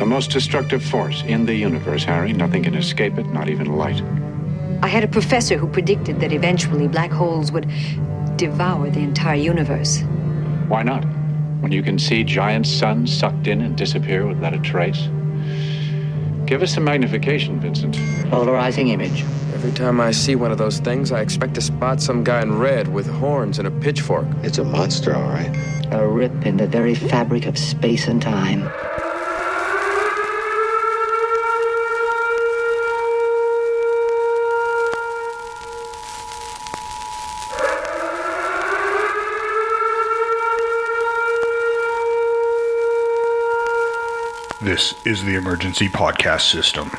The most destructive force in the universe, Harry. Nothing can escape it, not even light. I had a professor who predicted that eventually black holes would devour the entire universe. Why not? When you can see giant suns sucked in and disappear without a trace. Give us some magnification, Vincent. Polarizing image. Every time I see one of those things, I expect to spot some guy in red with horns and a pitchfork. It's a monster, all right. A rip in the very fabric of space and time. This is the emergency podcast system.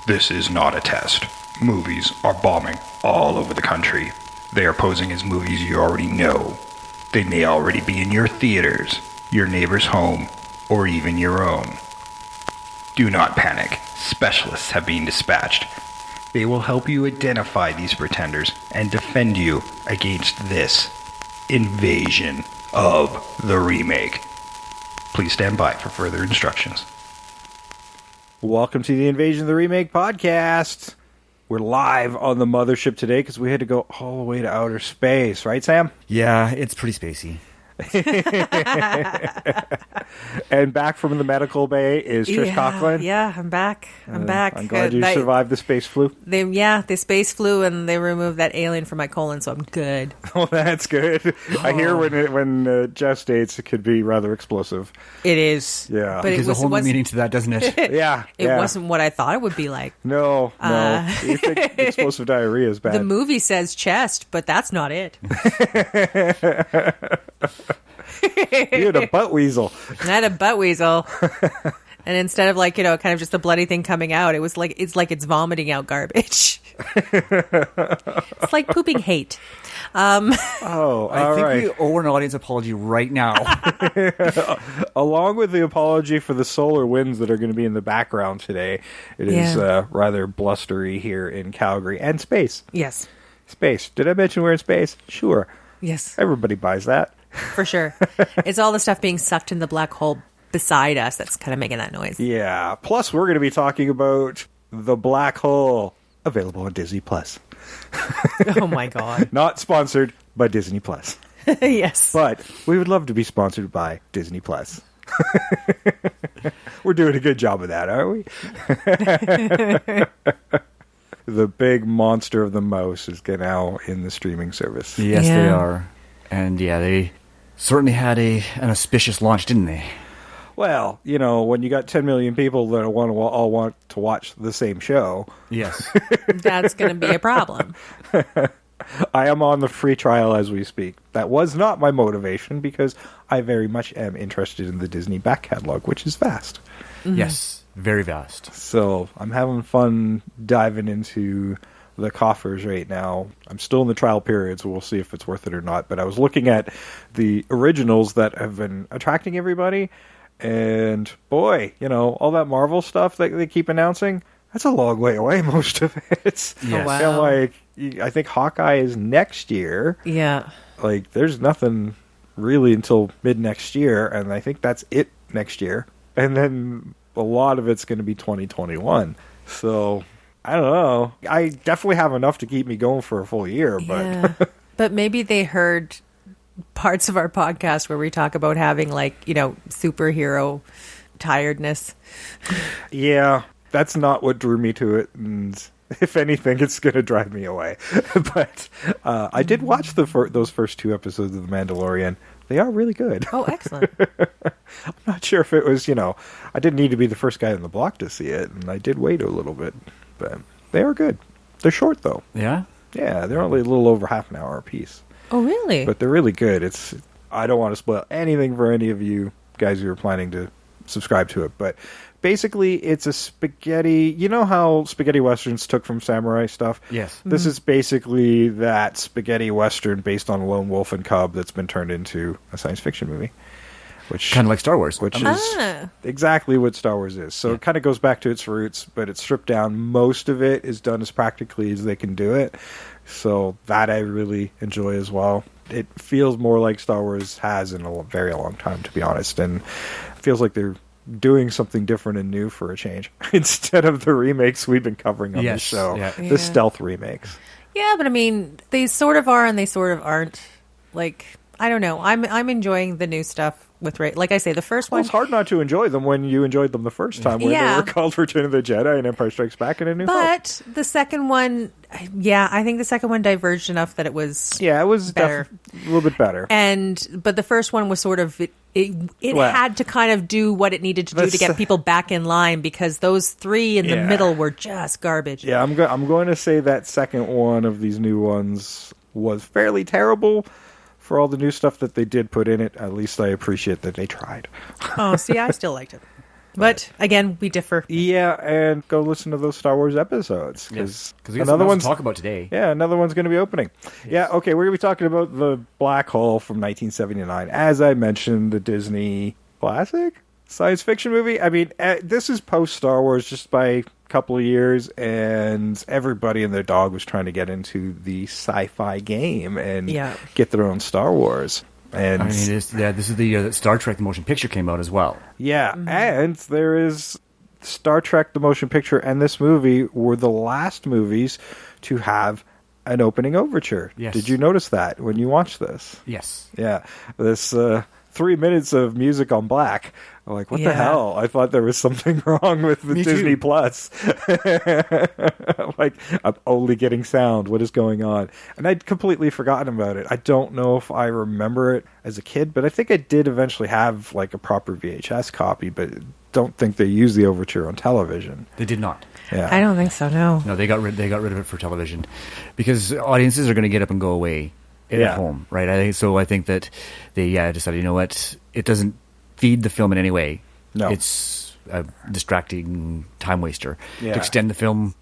This is not a test. Movies are bombing all over the country. They are posing as movies you already know. They may already be in your theaters, your neighbor's home, or even your own. Do not panic. Specialists have been dispatched. They will help you identify these pretenders and defend you against this invasion of the remake. Please stand by for further instructions. Welcome to the Invasion of the Remake podcast. We're live on the mothership today because we had to go all the way to outer space. Right, Sam? Yeah, it's pretty spacey. And back from the medical bay is Trish Coughlin. Yeah, I'm back. I'm back. I'm glad you survived the space flu. They space flew and they removed that alien from my colon, so I'm good. Oh, that's good. I hear when gestates, it could be rather explosive. It is. Yeah. But There's a whole new meaning to that, doesn't it? Yeah. It wasn't what I thought it would be like. No. You think explosive diarrhea is bad. The movie says chest, but that's not it. You had a butt weasel. I had a butt weasel. And instead of kind of just a bloody thing coming out, it's like it's vomiting out garbage. It's like pooping hate. I think we owe an audience apology right now. Along with the apology for the solar winds that are going to be in the background today. It is rather blustery here in Calgary. And space. Yes. Space. Did I mention we're in space? Sure. Yes. Everybody buys that. For sure. It's all the stuff being sucked in the black hole beside us that's kind of making that noise. Yeah. Plus, we're going to be talking about The Black Hole, available on Disney+. Oh, my God. Not sponsored by Disney+. Yes. But we would love to be sponsored by Disney+. We're doing a good job of that, aren't we? The big monster of the mouse is now in the streaming service. Yes, they are. And they certainly had an auspicious launch, didn't they? Well, when you got 10 million people that all want to watch the same show. Yes. That's going to be a problem. I am on the free trial as we speak. That was not my motivation because I very much am interested in the Disney back catalog, which is vast. Mm-hmm. Yes, very vast. So I'm having fun diving into the coffers right now. I'm still in the trial period, so we'll see if it's worth it or not. But I was looking at the originals that have been attracting everybody, and boy, all that Marvel stuff that they keep announcing, that's a long way away, most of it. Yes. Oh, wow. And I think Hawkeye is next year. Yeah. There's nothing really until mid next year, and I think that's it next year. And then a lot of it's going to be 2021. So I don't know. I definitely have enough to keep me going for a full year, but but maybe they heard parts of our podcast where we talk about having superhero tiredness. Yeah, that's not what drew me to it, and if anything, it's going to drive me away. But I did watch those first two episodes of The Mandalorian. They are really good. Oh, excellent. I'm not sure if it was, I didn't need to be the first guy on the block to see it, and I did wait a little bit. But they are good. They're short, though. Yeah? Yeah, they're only a little over half an hour a piece. Oh, really? But they're really good. I don't want to spoil anything for any of you guys who are planning to subscribe to it. But basically, it's a spaghetti. You know how spaghetti westerns took from samurai stuff? Yes. This is basically that spaghetti western based on Lone Wolf and Cub that's been turned into a science fiction movie. Which kind of like Star Wars. Which is exactly what Star Wars is. So it kind of goes back to its roots, but it's stripped down. Most of it is done as practically as they can do it. So that I really enjoy as well. It feels more like Star Wars has in a very long time, to be honest. And it feels like they're doing something different and new for a change instead of the remakes we've been covering on the show. Yeah. The stealth remakes. Yeah, but I mean, they sort of are and they sort of aren't. Like, I don't know. I'm enjoying the new stuff with Ray. Like I say, the first Well, one. it's hard not to enjoy them when you enjoyed them the first time, when they Yeah. were called Return of the Jedi and Empire Strikes Back and A New Hope. But the second one, yeah, I think the second one diverged enough that it was Yeah, it was better. a little bit better. But the first one was sort of it Well, had to kind of do what it needed to do to get people back in line, because those three in the Yeah. middle were just garbage. Yeah, I'm going to say that second one of these new ones was fairly terrible. For all the new stuff that they did put in it, at least I appreciate that they tried. Oh, see, I still liked it. But again, we differ. Yeah, and go listen to those Star Wars episodes, because we got another one to talk about today. Yeah, another one's going to be opening. Yeah, okay, we're going to be talking about the Black Hole from 1979. As I mentioned, the Disney classic science fiction movie. I mean, this is post Star Wars just by a couple of years, and everybody and their dog was trying to get into the sci-fi game and get their own Star Wars. And I mean, this is the year that Star Trek the motion picture came out as well. Yeah, and there is Star Trek the motion picture and this movie were the last movies to have an opening overture. Yes. Did you notice that when you watched this? Yes. Yeah. This 3 minutes of music on black. I'm like, what the hell? I thought there was something wrong with the Me Disney too. Plus. Like, I'm only getting sound. What is going on? And I'd completely forgotten about it. I don't know if I remember it as a kid, but I think I did eventually have like a proper VHS copy, but don't think they used the overture on television. They did not. Yeah. I don't think so, no. No, they got rid of it for television because audiences are going to get up and go away at home, right? I think that they decided, you know what, it doesn't feed the film in any way. No. It's a distracting time waster to extend the film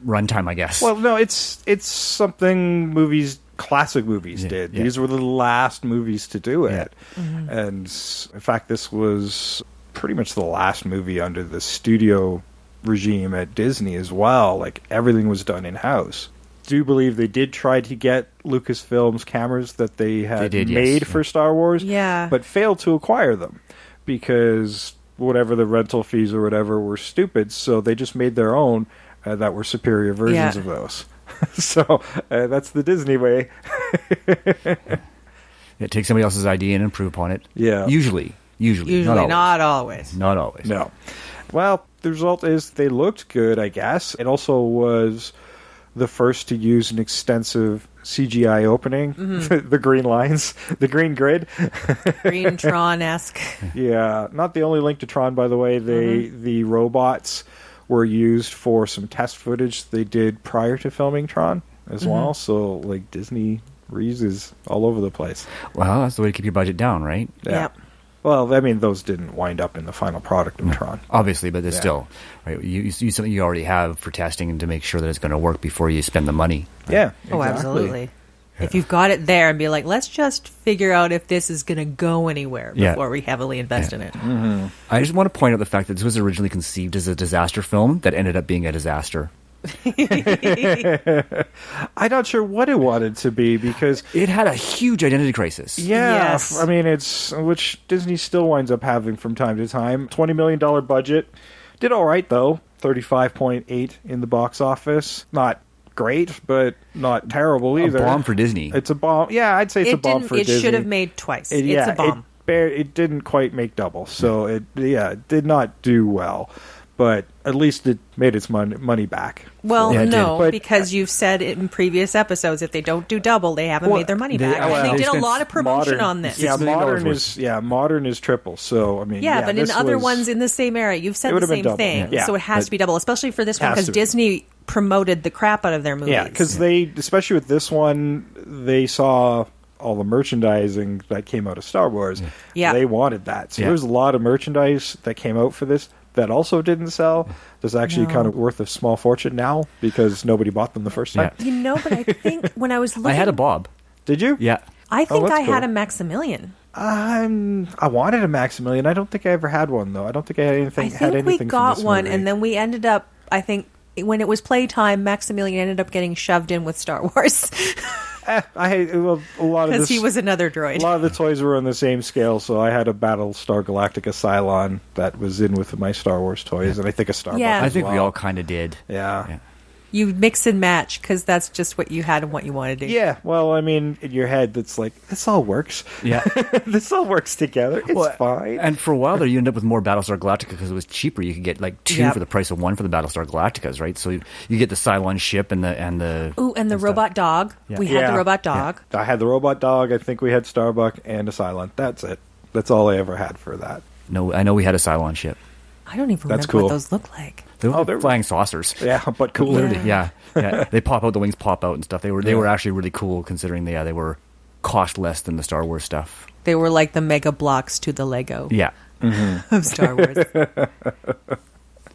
runtime, I guess. Well, no, it's something classic movies did. Yeah. These were the last movies to do it. And in fact, this was pretty much the last movie under the studio regime at Disney as well. Like, everything was done in-house. Do believe they did try to get Lucasfilm's cameras that they had made for Star Wars, but failed to acquire them because whatever the rental fees or whatever were stupid, so they just made their own that were superior versions of those. So that's the Disney way. Take somebody else's idea and improve upon it. Yeah. Usually, not always. Not always. No. Well, the result is they looked good, I guess. It also was the first to use an extensive CGI opening, the green lines, the green grid. Green Tron-esque. Yeah, not the only link to Tron, by the way. The robots were used for some test footage they did prior to filming Tron as well. So, like, Disney reuses all over the place. Well, that's the way to keep your budget down, right? Yeah. Well, I mean, those didn't wind up in the final product of Tron. Obviously, but they're still, right? You use something you already have for testing and to make sure that it's going to work before you spend the money. Right? Yeah. Oh, absolutely. If you've got it there and be like, let's just figure out if this is going to go anywhere before we heavily invest in it. I just want to point out the fact that this was originally conceived as a disaster film that ended up being a disaster. I'm not sure what it wanted to be because it had a huge identity crisis. Yeah, Yes. I mean, which Disney still winds up having from time to time. $20 million budget. Did all right, though. 35.8 in the box office. Not great, but not terrible either. A bomb for Disney. It's a bomb. Yeah, I'd say it's a bomb for Disney. It should have made twice. It's a bomb. It didn't quite make double, so it did not do well. But at least it made its money back. Well, no, but, because you've said it in previous episodes, if they don't do double, they haven't made their money back. And they did a lot of promotion on this. Yeah, modern is triple. So I mean, but in other ones in the same era, you've said the same thing. So it has to be double, especially for this one because Disney promoted the crap out of their movies. Yeah, because especially with this one, they saw all the merchandising that came out of Star Wars. Yeah. They wanted that. So there's a lot of merchandise that came out for this that also didn't sell. That's actually kind of worth a small fortune now because nobody bought them the first time. You know, but I think when I was looking... I had a Bob. Did you? Yeah. I think I cool. had a Maximilian. I wanted a Maximilian. I don't think I ever had one, though. I don't think I had anything. I think we got from this one, movie. and then we ended up, I think, when it was playtime, Maximilian ended up getting shoved in with Star Wars. A lot of Because this, he was another droid. a lot of the toys were on the same scale. So I had a Battlestar Galactica Cylon that was in with my Star Wars toys, and I think a Starbucks. Yeah. I as think we well. all kind of did. Yeah. You mix and match because that's just what you had and what you want to do. Yeah, well, I mean, in your head, that's like, this all works. Yeah. This all works together. It's fine. And for a while there, you end up with more Battlestar Galactica because it was cheaper. You could get like 2 Yep. for the price of 1 for the Battlestar Galacticas, right? So you get the Cylon ship and the Ooh, and the robot dog. Yeah. We had the robot dog. I had the robot dog. I think we had Starbuck and a Cylon. That's it. That's all I ever had for that. No, I know we had a Cylon ship. I don't even That's remember cool. what those look like. They were they're- flying saucers. Yeah, but cool. Literally, yeah. They pop out, the wings pop out and stuff. They were actually really cool considering they were cost less than the Star Wars stuff. They were like the mega blocks to the Lego Yeah. of Star Wars.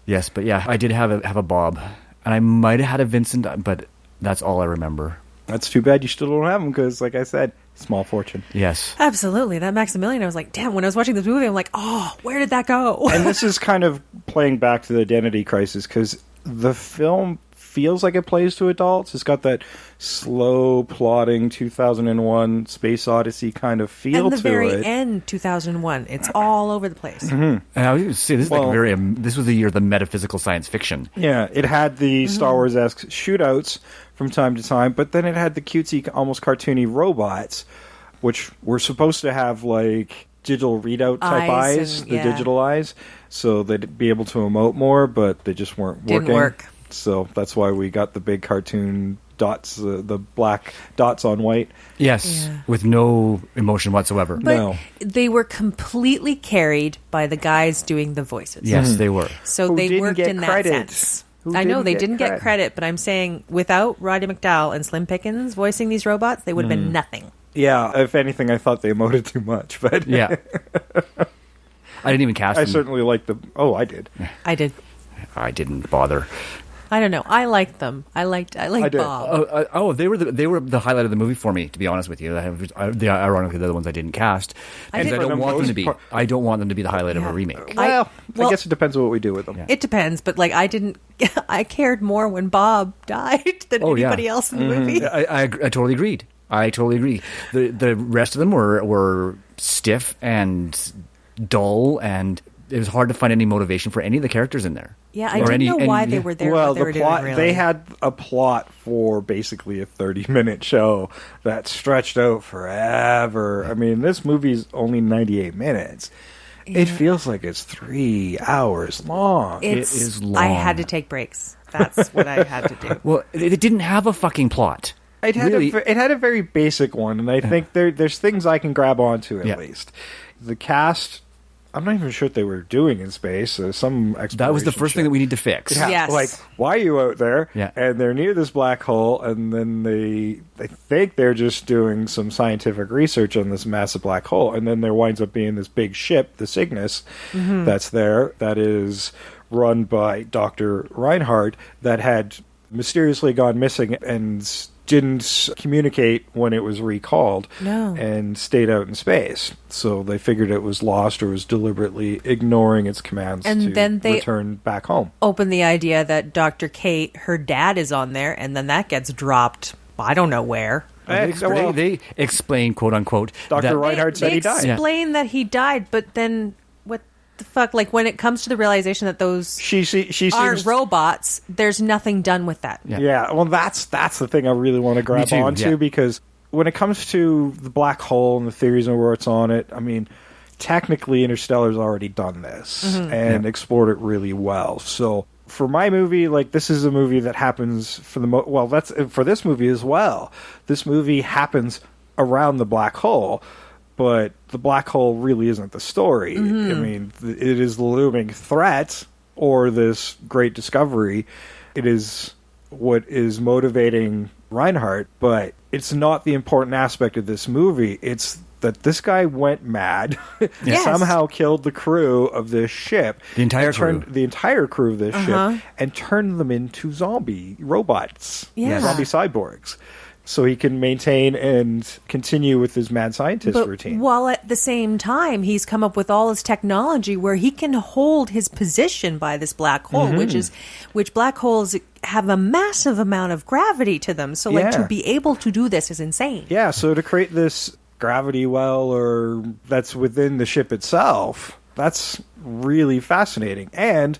Yes, but yeah, I did have a Bob, and I might have had a Vincent, but that's all I remember. That's too bad you still don't have them because, like I said, small fortune. Yes. Absolutely. That Maximilian, I was like, damn, when I was watching this movie, I'm like, oh, where did that go? And this is kind of playing back to the identity crisis because the film feels like it plays to adults. It's got that slow plotting 2001 Space Odyssey kind of feel and the to very it. end, 2001, it's all over the place. And I was going to say, this is Well- this was the year of the metaphysical science fiction. Yeah, it had the Star Wars-esque shootouts from time to time, but then it had the cutesy, almost cartoony robots, which were supposed to have like digital readout type Eyes eyes, and- the yeah. digital eyes, so they'd be able to emote more, but they just weren't Didn't working. work. So that's why we got the big cartoon dots, the black dots on white. Yes, Yeah. with no emotion whatsoever. But No. they were completely carried by the guys doing the voices. Yes, they were. So Who they didn't worked get in that credit. sense. Who I know didn't they get didn't get credit. credit, but I'm saying without Roddy McDowall and Slim Pickens voicing these robots, they would have been nothing. Yeah, if anything, I thought they emoted too much, but Yeah. I didn't even cast I them. certainly liked the. Oh, I did. I did. I didn't bother. I don't know. I liked them. I liked did. Bob. They were the highlight of the movie for me. To be honest with you, ironically, they're the ones I didn't cast. I Because did- I don't For the want them to most be. part- I don't want them to be the highlight of Yeah. a remake. Well, I well- guess it depends on what we do with them. Yeah. It depends, but like I didn't. I cared more when Bob died than Oh, yeah. anybody else in the movie. I totally agreed. I totally agree. The rest of them were stiff and dull, and it was hard to find any motivation for any of the characters in there. Yeah, I Or didn't know why they were there. Well, what they were the plot, doing, really. they had a plot for basically a 30-minute show that stretched out forever. I mean, this movie's only 98 minutes. It feels like it's 3 hours long. It is long. I had to take breaks. That's what I had to do. Well, it didn't have a fucking plot. It had, Really? it had a very basic one, and I think there's things I can grab onto at Yeah. least. The cast, I'm not even sure what they were doing in space. Some exploration That was the first thing that we need to fix. Yeah, Yes. like, why are you out there? Yeah. And they're near this black hole, and then they think they're just doing some scientific research on this massive black hole, and then there winds up being this big ship, the Cygnus, that's there, that is run by Dr. Reinhardt, that had mysteriously gone missing and didn't communicate when it was recalled No. and stayed out in space. So they figured it was lost or was deliberately ignoring its commands And to then they- return back home. Open the idea that Dr. Kate, her dad, is on there, and then that gets dropped. I don't know where. They explain, quote unquote, Dr. that Reinhardt said he died. Explain that he died, but then what the fuck? Like when it comes to the realization that those She aren't seems robots, there's nothing done with that. Yeah, well, that's the thing I really want to grab too, onto yeah. because when it comes to the black hole and the theories and where it's on it, I mean, technically Interstellar's already done this and explored it really well. So for my movie, like this is a movie that happens for the that's for this movie as well. This movie happens around the black hole. But the black hole really isn't the story. I mean, it is the looming threat or this great discovery. It is what is motivating Reinhardt, but it's not the important aspect of this movie. It's that this guy went mad, Yes. somehow killed the crew of this ship, The entire and turned crew. the entire crew of this ship, and turned them into zombie robots, Yeah. zombie cyborgs. so he can maintain and continue with his mad scientist routine. While at the same time, he's come up with all his technology where he can hold his position by this black hole, which black holes have a massive amount of gravity to them. So, to be able to do this is insane. Yeah, so to create this gravity well or that's within the ship itself, that's really fascinating. And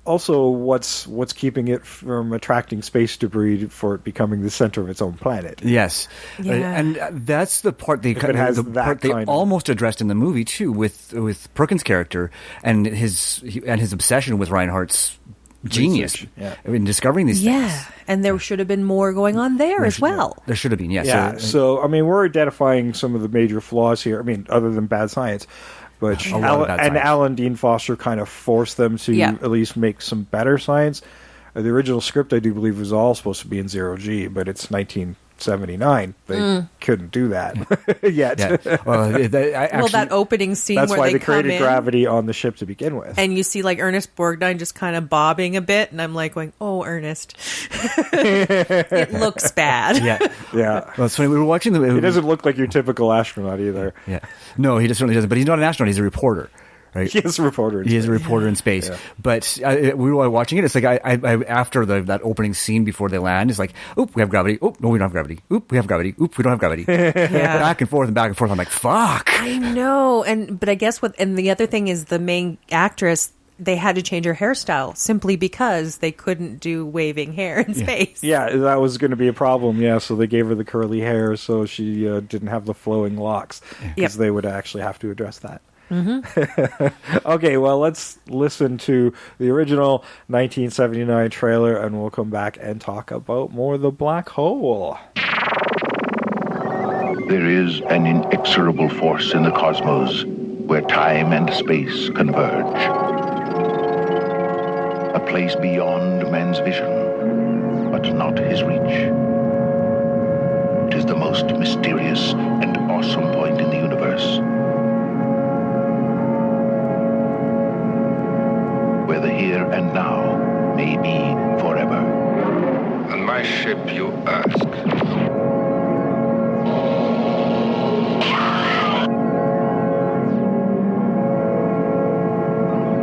also, what's keeping it from attracting space debris for it becoming the center of its own planet? Yes, Yeah. and that's the part they almost addressed in the movie too, with Perkins' character and his obsession with Reinhardt's genius in discovering these things. Yeah, and there should have been more going on there as well. There should have been, yes. Yeah, so, I mean, we're identifying some of the major flaws here. I mean, other than bad science. But Alan Dean Foster kind of forced them to at least make some better science. The original script, I do believe, was all supposed to be in 0G, but it's 1979. They couldn't do that yet. Yeah. Well, that opening scene that's where why they created come in, gravity on the ship to begin with. and you see like Ernest Borgnine just kind of bobbing a bit, and I'm like going, "Oh, Ernest, it looks bad." Yeah. Well, it's funny. We were watching the. He doesn't look like your typical astronaut either. Yeah. No, he certainly doesn't. But he's not an astronaut. He's a reporter. Right? He is a reporter. He is a reporter in space. Yeah. But we were watching it. It's like I after that opening scene before they land, it's like, oop, we have gravity. Oop, no, we don't have gravity. Oop, we have gravity. Oop, we don't have gravity. Back and forth and back and forth. I'm like, fuck. I know. But I guess and the other thing is the main actress, they had to change her hairstyle simply because they couldn't do waving hair in space. Yeah, that was going to be a problem. Yeah, so they gave her the curly hair so she didn't have the flowing locks because they would actually have to address that. Okay, well, let's listen to the original 1979 trailer and we'll come back and talk about more of the black hole. There is an inexorable force in the cosmos where time and space converge. A place beyond man's vision, but not his reach. It is the most mysterious and awesome point in the universe, where the here and now may be forever. On my ship, you ask.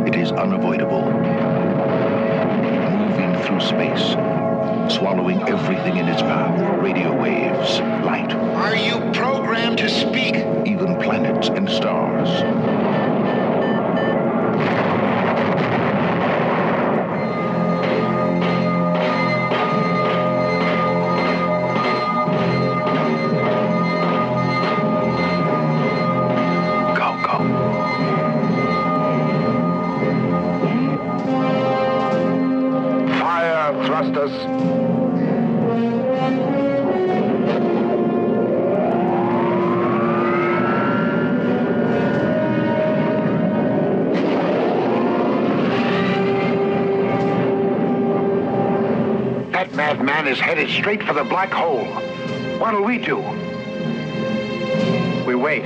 It is unavoidable. Moving through space, swallowing everything in its path. Radio waves, light. Are you programmed to speak? Even planets and stars. That madman is headed straight for the black hole. What'll we do? We wait.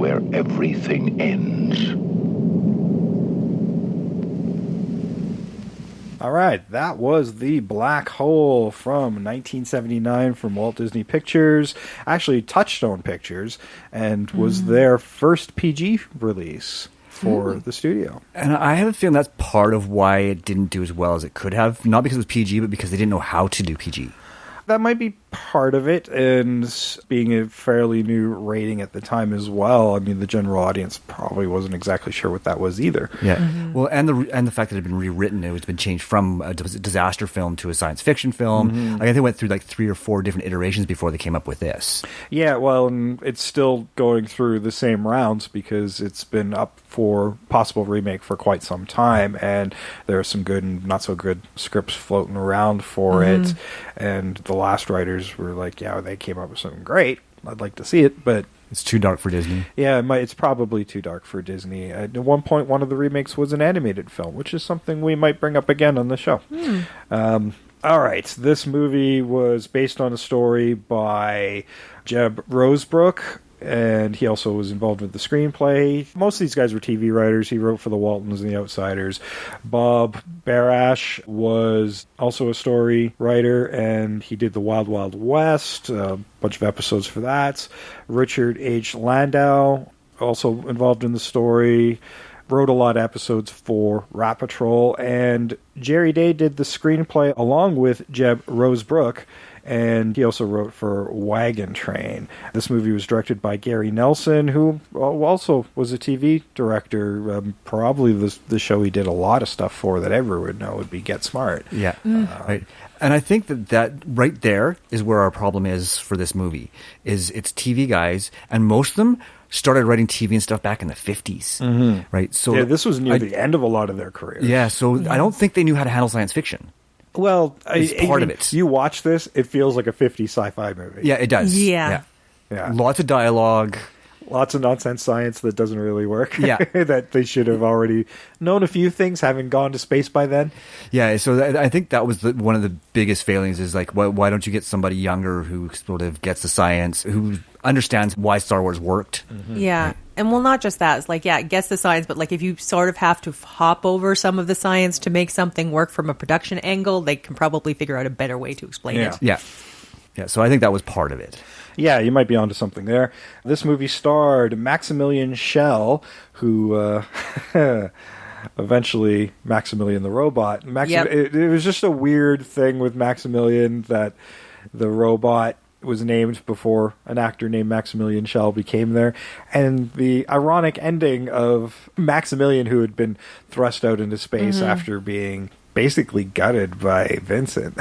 where everything ends. All right, that was The Black Hole from 1979 from Walt Disney Pictures, actually Touchstone Pictures, and was their first PG release for the studio. And I have a feeling that's part of why it didn't do as well as it could have. Not because it was PG, but because they didn't know how to do PG. That might be part of it, and being a fairly new rating at the time as well. I mean, the general audience probably wasn't exactly sure what that was either. Yeah, well, and the fact that it had been rewritten, it was been changed from a disaster film to a science fiction film. Like, I think they went through like 3 or 4 different iterations before they came up with this. Yeah, well, and it's still going through the same rounds because it's been up for possible remake for quite some time, and there are some good and not so good scripts floating around for it, and the last writers were like, yeah, they came up with something great. I'd like to see it, but it's too dark for Disney. Yeah, it's probably too dark for Disney. At one point, one of the remakes was an animated film, which is something we might bring up again on the show. All right, this movie was based on a story by Jeb Rosebrook, and he also was involved with the screenplay. Most of these guys were TV writers. He wrote for The Waltons and The Outsiders. Bob Barash was also a story writer, and he did The Wild Wild West, a bunch of episodes for that. Richard H. Landau, also involved in the story, wrote a lot of episodes for Rat Patrol, and Jerry Day did the screenplay along with Jeb Rosebrook, and he also wrote for Wagon Train. This movie was directed by Gary Nelson, who also was a TV director. Probably the show he did a lot of stuff for that everyone would know would be Get Smart. Yeah, right. And I think that right there is where our problem is for this movie, is it's TV guys, and most of them started writing TV and stuff back in the 50s, right? So yeah, this was near the end of a lot of their careers. Yeah, so I don't think they knew how to handle science fiction. Well, it's part of it. You watch this, it feels like a 50s sci-fi movie. Yeah, it does. Yeah. Lots of dialogue. Lots of nonsense science that doesn't really work. Yeah. That they should have already known a few things, having gone to space by then. Yeah, so I think that was one of the biggest failings is like, why don't you get somebody younger who sort of gets the science, who understands why Star Wars worked? Yeah. Right. And well, not just that. It's like, yeah, it gets the science, but like if you sort of have to hop over some of the science to make something work from a production angle, they can probably figure out a better way to explain it. Yeah. So I think that was part of it. Yeah, you might be onto something there. This movie starred Maximilian Schell, who eventually Maximilian the Robot. It was just a weird thing with Maximilian that the robot was named before an actor named Maximilian Schell became there. And the ironic ending of Maximilian, who had been thrust out into space after being basically gutted by Vincent,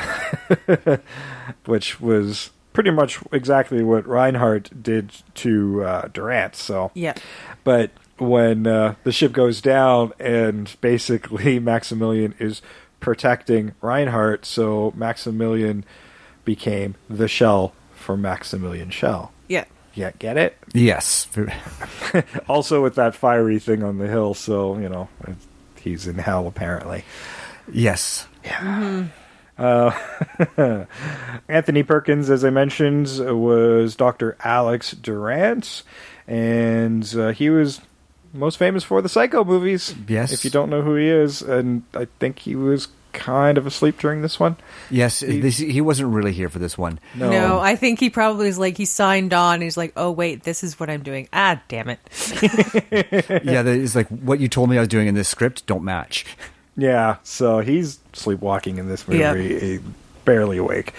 which was pretty much exactly what Reinhardt did to Durant. So, yeah. But when the ship goes down and basically Maximilian is protecting Reinhardt, so Maximilian became the Shell for Maximilian Schell. Yeah. Yeah, get it? Yes. Also with that fiery thing on the hill, so, he's in hell apparently. Yes. Yeah. Anthony Perkins, as I mentioned, was Dr. Alex Durant, and he was most famous for the Psycho movies. Yes. If you don't know who he is, and I think he was kind of asleep during this one. Yes, he wasn't really here for this one. No, I think he probably is like, he signed on, he's like, oh wait, this is what I'm doing. Ah, damn it. Yeah, it's like, what you told me I was doing in this script don't match. Yeah, so he's sleepwalking in this movie, barely awake.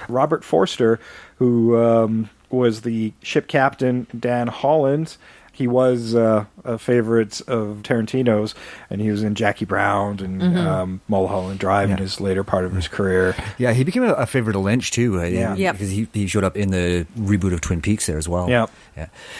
Robert Forster, who was the ship captain, Dan Holland. He was a favorite of Tarantino's, and he was in Jackie Brown and Mulholland Drive in his later part of his career. Yeah, he became a favorite of Lynch, too. Yep. Because he showed up in the reboot of Twin Peaks there as well. Yeah.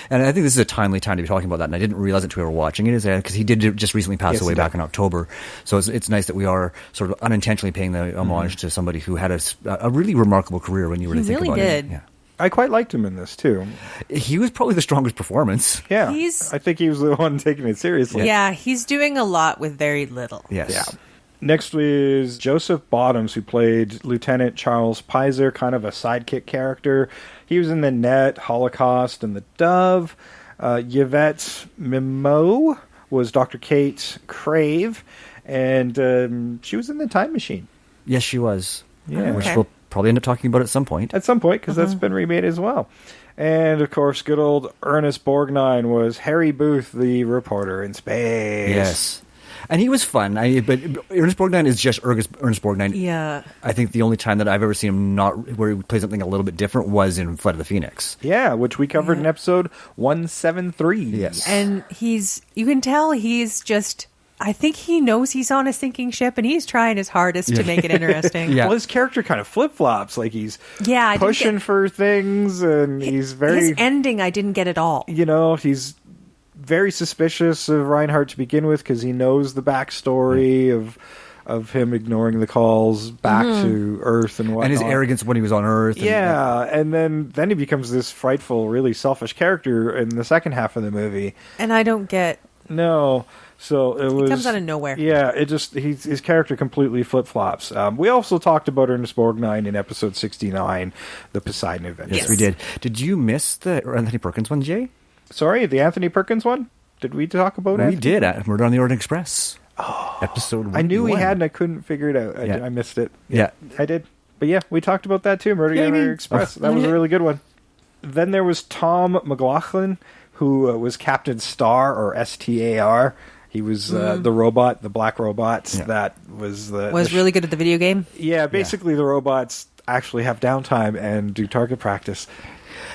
And I think this is a timely time to be talking about that, and I didn't realize it until we were watching it, because he did just recently pass away back in October. So it's nice that we are sort of unintentionally paying the homage to somebody who had a really remarkable career when you really think about it. He really did. Yeah. I quite liked him in this, too. He was probably the strongest performance. Yeah. I think he was the one taking it seriously. Yeah, he's doing a lot with very little. Yes. Yeah. Next was Joseph Bottoms, who played Lieutenant Charles Pizer, kind of a sidekick character. He was in The Net, Holocaust, and The Dove. Yvette Mimo was Dr. Kate Crave, and she was in the Time Machine. Yes, she was. Yeah. Which we'll probably end up talking about at some point. At some point, because that's been remade as well. And, of course, good old Ernest Borgnine was Harry Booth, the reporter in space. Yes. And he was fun. But Ernest Borgnine is just Ernest Borgnine. Yeah. I think the only time that I've ever seen him where he played something a little bit different was in Flight of the Phoenix. Yeah, which we covered in episode 173. Yes. And you can tell he's just, I think he knows he's on a sinking ship and he's trying his hardest to make it interesting. Well, his character kind of flip-flops. Like, he's pushing for things, and he's very... His ending, I didn't get at all. He's very suspicious of Reinhardt to begin with because he knows the backstory of him ignoring the calls back to Earth and whatnot. And his arrogance when he was on Earth. And then he becomes this frightful, really selfish character in the second half of the movie. And I don't get... No. So it comes out of nowhere. Yeah, his character completely flip-flops. We also talked about Ernest Borgnine in episode 69, the Poseidon Adventure. Yes, we did. Did you miss the Anthony Perkins one, Jay? Sorry, the Anthony Perkins one? Did we talk about it? We did at Murder on the Orient Express. Episode 1. I knew we had and I couldn't figure it out. I missed it. Yeah. I did. But yeah, we talked about that too, Murder on the Orient Express. That was a really good one. Then there was Tom McLaughlin, who was Captain Star, or STAR. He was the robot, the black robots. That was really good at the video game. Yeah, basically the robots actually have downtime and do target practice.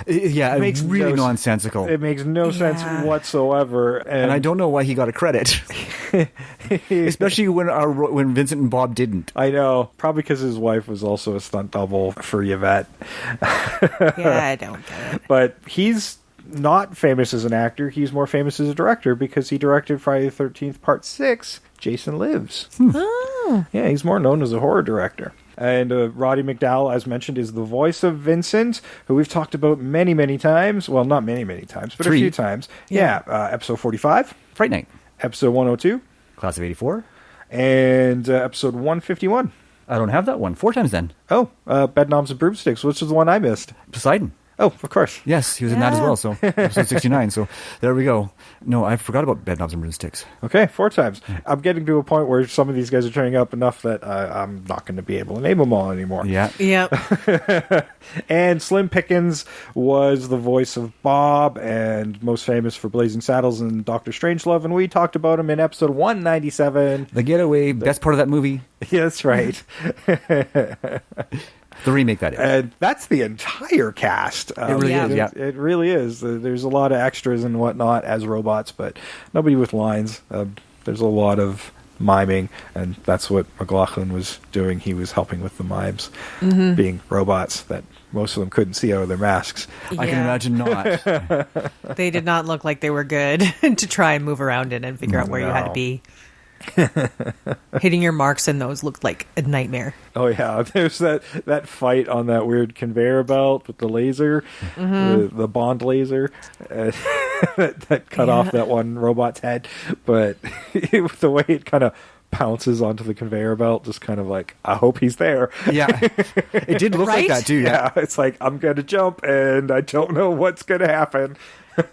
Yeah, it makes really nonsensical. It makes no sense whatsoever, and I don't know why he got a credit, especially when Vincent and Bob didn't. I know, probably because his wife was also a stunt double for Yvette. I don't get it. But he's not famous as an actor. He's more famous as a director because he directed Friday the 13th Part 6, Jason Lives. Yeah, he's more known as a horror director. And Roddy McDowall, as mentioned, is the voice of Vincent, who we've talked about many, many times. Well, not many, many times, but 3. A few times. Yeah. Episode 45. Fright Night. Episode 102. Class of 84. And episode 151. I don't have that one. 4 times then. Oh, Bedknobs and Broomsticks, which is the one I missed. Poseidon. Oh, of course. Yes, he was in that as well. So episode 69. So there we go. No, I forgot about Bedknobs and Broomsticks. Okay, 4 times. I'm getting to a point where some of these guys are turning up enough that I'm not going to be able to name them all anymore. Yeah. Yeah. And Slim Pickens was the voice of Bob, and most famous for Blazing Saddles and Dr. Strangelove, and we talked about him in episode 197. The Getaway, best part of that movie. Yeah, that's right. The remake, that is. And that's the entire cast. It really is, yeah. It really is. There's a lot of extras and whatnot as robots, but nobody with lines. There's a lot of miming, and that's what McLaughlin was doing. He was helping with the mimes, being robots that most of them couldn't see out of their masks. Yeah. I can imagine not. They did not look like they were good to try and move around in and figure out where you had to be. Hitting your marks in those looked like a nightmare. Oh yeah, there's that fight on that weird conveyor belt with the laser, the Bond laser that cut off that one robot's head. But the way it kind of pounces onto the conveyor belt, just kind of like, I hope he's there. Yeah, it did look like that too. Yeah, it's like, I'm gonna jump and I don't know what's gonna happen.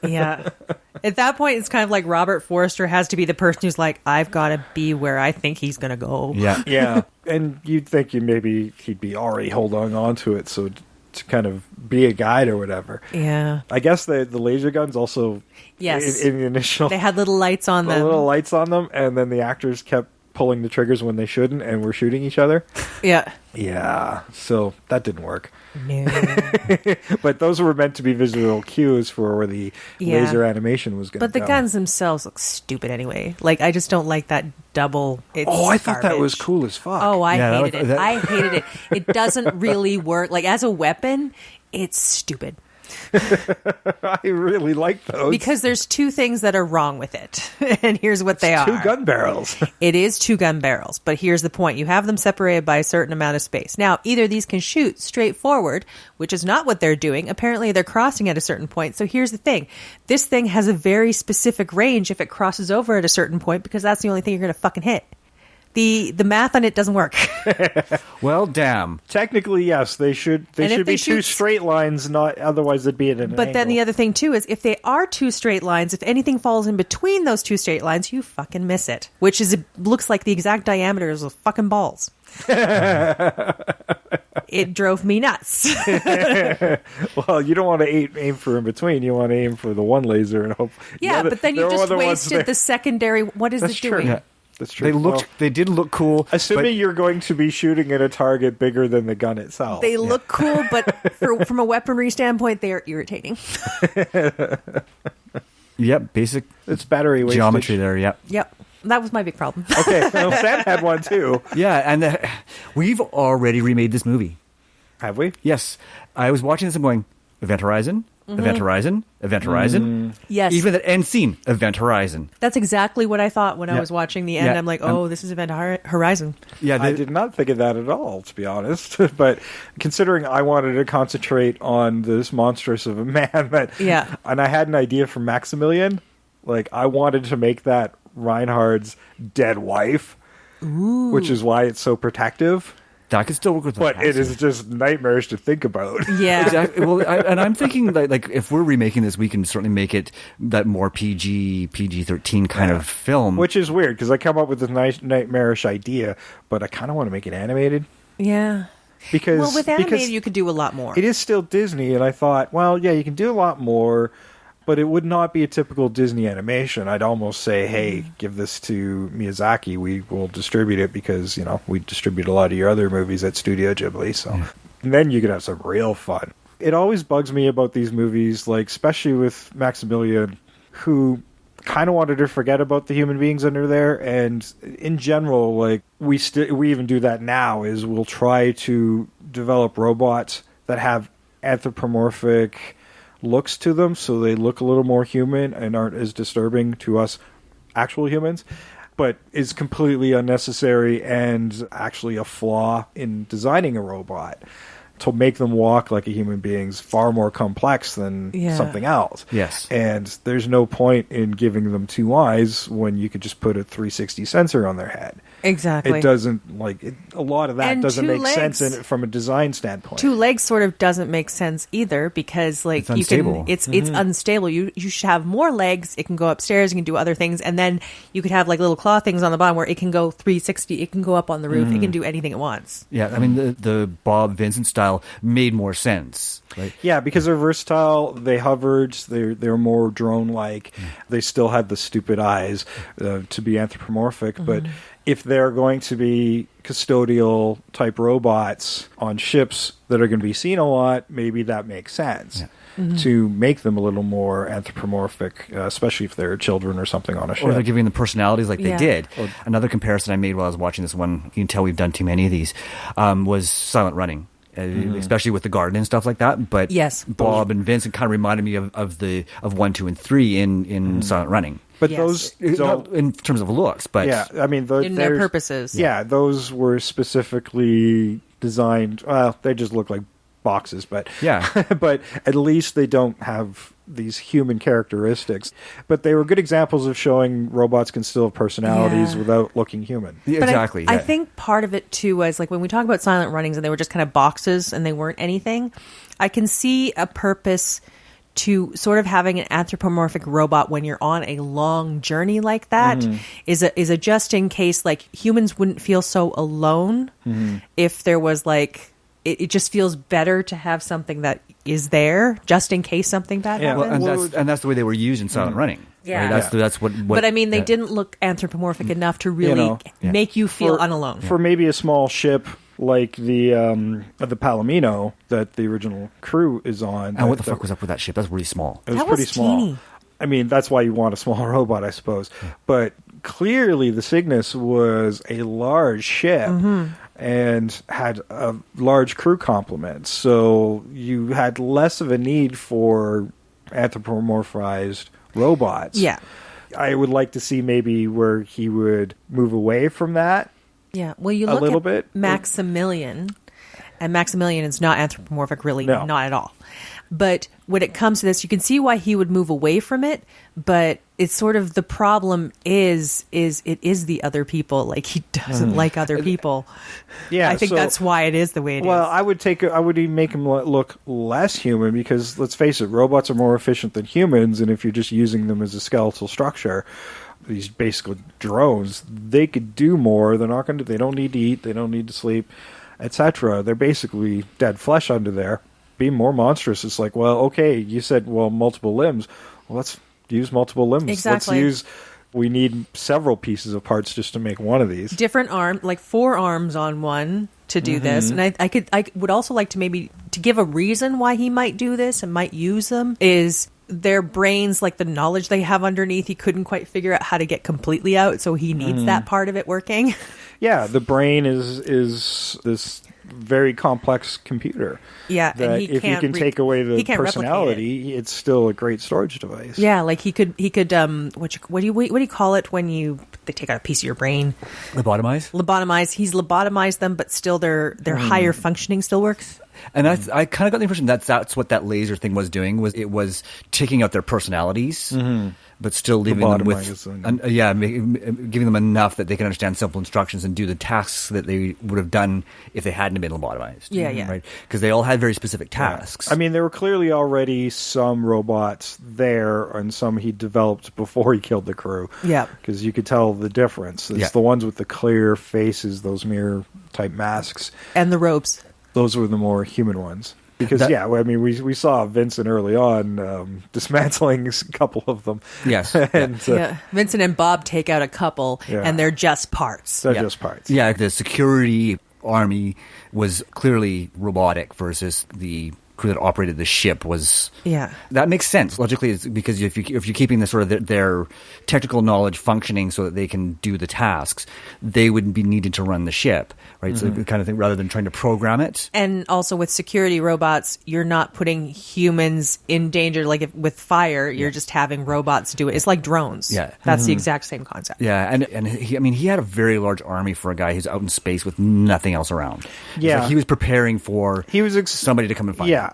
Yeah. At that point, it's kind of like Robert Forster has to be the person who's like, I've got to be where I think he's going to go. Yeah. Yeah. And you'd think maybe he'd be already holding on to it, so to kind of be a guide or whatever. Yeah. I guess the laser guns also, yes, in the initial... They had little lights on them. Little lights on them, and then the actors kept pulling the triggers when they shouldn't and were shooting each other. Yeah. Yeah. So that didn't work. No. But those were meant to be visual cues for where the laser animation was going to go. But the guns themselves look stupid anyway. Like, I just don't like that double. I thought that was cool as fuck. Oh, I hated it. I hated it. It doesn't really work. Like, as a weapon, it's stupid. I really like those. Because there's 2 things that are wrong with it. And here's what they are. 2 gun barrels. It is 2 gun barrels. But here's the point. You have them separated by a certain amount of space. Now, either these can shoot straight forward, which is not what they're doing. Apparently, they're crossing at a certain point. So here's the thing. This thing has a very specific range if it crosses over at a certain point, because that's the only thing you're going to fucking hit. The math on it doesn't work. Well, damn. Technically, yes, they should. They should be two straight lines. Not otherwise, they'd be at an But angle. then the other thing too is if they are two straight lines, if anything falls in between those two straight lines, you fucking miss it. Which is looks like the exact diameter of fucking balls. It drove me nuts. Well, you don't want to aim for in between. You want to aim for the one laser and hope. Yeah, but then you just wasted the secondary. What is That's it true. doing? Yeah. That's true. They did look cool. Assuming you're going to be shooting at a target bigger than the gun itself. They look cool, but from a weaponry standpoint, they are irritating. Yep, basic. It's battery wastage. Geometry there. Yep. Yep, that was my big problem. Okay, well, Sam had one too. Yeah, and we've already remade this movie. Have we? Yes, I was watching this and going, Event Horizon, Event Horizon, Event Horizon. Yes. Even that end scene, Event Horizon. That's exactly what I thought when I was watching the end. Yeah. I'm like, oh, this is Event Horizon. Yeah, I did not think of that at all, to be honest. But considering I wanted to concentrate on this monstrous of a man, and I had an idea for Maximilian, like I wanted to make that Reinhardt's dead wife, which is why it's so protective. That could still work with, but it is just nightmarish to think about. Yeah, exactly. Well, and I'm thinking like if we're remaking this, we can certainly make it that more PG-13 kind of film. Which is weird because I come up with this nice nightmarish idea, but I kind of want to make it animated. Yeah. Because with animated, you could do a lot more. It is still Disney, and I thought, well, yeah, you can do a lot more, but it would not be a typical Disney animation. I'd almost say, hey, give this to Miyazaki. We will distribute it because, we distribute a lot of your other movies at Studio Ghibli. So and then you could have some real fun. It always bugs me about these movies, like especially with Maximilian, who kind of wanted to forget about the human beings under there. And in general, like we even do that now, is we'll try to develop robots that have anthropomorphic looks to them, so they look a little more human and aren't as disturbing to us actual humans, but is completely unnecessary and actually a flaw in designing a robot. To make them walk like a human being is far more complex than something else. Yes. And there's no point in giving them two eyes when you could just put a 360 sensor on their head. Exactly. It doesn't, a lot of that And doesn't two make sense legs. in it from a design standpoint. Two legs sort of doesn't make sense either because It's unstable. it's unstable. You should have more legs. It can go upstairs. You can do other things, and then you could have like little claw things on the bottom where it can go 360. It can go up on the roof. It can do anything it wants. Yeah, I mean the Bob Vincent style made more sense. Right? Yeah, because they're versatile. They hovered. They're more drone-like. They still had the stupid eyes to be anthropomorphic. But if they're going to be custodial type robots on ships that are going to be seen a lot, maybe that makes sense. To make them a little more anthropomorphic, especially if they're children or something on a ship. Or they're giving them personalities like they Yeah. did. Another comparison I made while I was watching this one, you can tell we've done too many of these, was Silent Running. Especially with the garden and stuff like that, but Yes. Bob and Vincent kind of reminded me of 1, 2, and 3 in Silent Running. But Yes. those Not in terms of looks, but yeah, I mean, In their purposes. Yeah, those were specifically designed. Well, they just look like boxes, but Yeah. but at least they don't have these human characteristics. But they were good examples of showing robots can still have personalities Yeah. without looking human. But exactly. I yeah. think part of it too was like when we talk about silent runnings and they were just kind of boxes and they weren't anything. I can see a purpose to sort of having an anthropomorphic robot when you're on a long journey like that is a just in case, like humans wouldn't feel so alone if there was like it just feels better to have something that is there just in case something bad happens. Well, and that's the way they were used in Silent Running. Yeah. Right? That's what. But I mean, they didn't look anthropomorphic enough to really make you feel unalone. For maybe a small ship like the Palomino that the original crew is on. And what the fuck was up with that ship? That's really small. It was That pretty was small. teeny. I mean, that's why you want a small robot, I suppose. But clearly, the Cygnus was a large ship and had a large crew complement. So you had less of a need for anthropomorphized robots. Yeah. I would like to see maybe where he would move away from that. Yeah. Well, you A look little at bit. Maximilian, And Maximilian is not anthropomorphic, really, No. not at all. But when it comes to this, you can see why he would move away from it. But it's sort of the problem is it is the other people. Like, he doesn't like other people. Yeah, I think so- that's why it is the way it is. Well, I would even make him look less human because, let's face it, robots are more efficient than humans, and if you're just using them as a skeletal structure, these basic drones, they could do more. They're not going to. They don't need to eat. They don't need to sleep, etc. They're basically dead flesh under there. Be more monstrous. It's like, well, okay, you said, well, multiple limbs. Well, let's use multiple limbs. Exactly. We need several pieces of parts just to make one of these. Different arm, like 4 arms on one to do this. And I would also like to give a reason why he might do this and might use them is their brains, like the knowledge they have underneath, he couldn't quite figure out how to get completely out. So he needs that part of it working. Yeah, the brain is this very complex computer. Yeah, that and he if you can't can take away the he can't replicate personality, it's still a great storage device. Yeah, like he could what do you call it when they take out a piece of your brain? Lobotomize. He's lobotomized them, but still their higher functioning still works. And I kind of got the impression that's what that laser thing was doing, was it was taking out their personalities, but still leaving them with, giving them enough that they can understand simple instructions and do the tasks that they would have done if they hadn't been lobotomized. Yeah. Right? Because they all had very specific tasks. I mean, there were clearly already some robots there, and some he developed before he killed the crew. Yeah. Because you could tell the difference. It's the ones with the clear faces, those mirror-type masks. And the robes. Those were the more human ones. Because, we saw Vincent early on dismantling a couple of them. Yes. And, Vincent and Bob take out a couple, and they're just parts. They're just parts. Yeah, the security army was clearly robotic versus the crew that operated the ship was... Yeah. That makes sense. Logically, it's because if you're keeping the sort of their technical knowledge functioning so that they can do the tasks, they would be needed to run the ship, right? So the kind of thing, rather than trying to program it. And also with security robots, you're not putting humans in danger. Like with fire, you're just having robots do it. It's like drones. Yeah. That's the exact same concept. Yeah, and he had a very large army for a guy who's out in space with nothing else around. Yeah. Like he was preparing for somebody to come and find him. Yeah,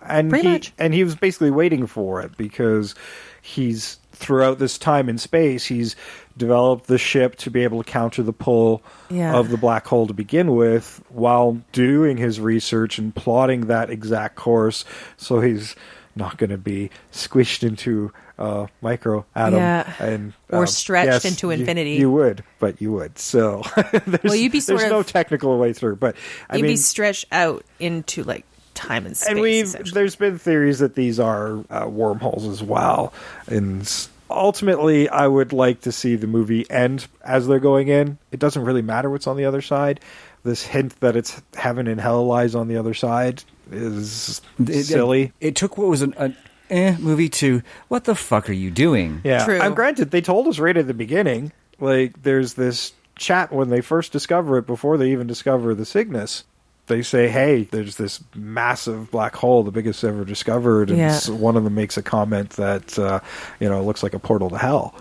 and he was basically waiting for it because he's throughout this time in space, he's developed the ship to be able to counter the pull of the black hole to begin with, while doing his research and plotting that exact course, so he's not going to be squished into a micro atom or stretched into infinity. You would. So there's no technical way through, but you'd be stretched out into like time and space. And there's been theories that these are wormholes as well. And ultimately, I would like to see the movie end as they're going in. It doesn't really matter what's on the other side. This hint that it's heaven and hell lies on the other side is silly. It took what was an movie to, what the fuck are you doing? Yeah. True. And granted, they told us right at the beginning, like, there's this chat when they first discover it, before they even discover the Cygnus. They say, hey, there's this massive black hole, the biggest ever discovered, and one of them makes a comment that, it looks like a portal to hell.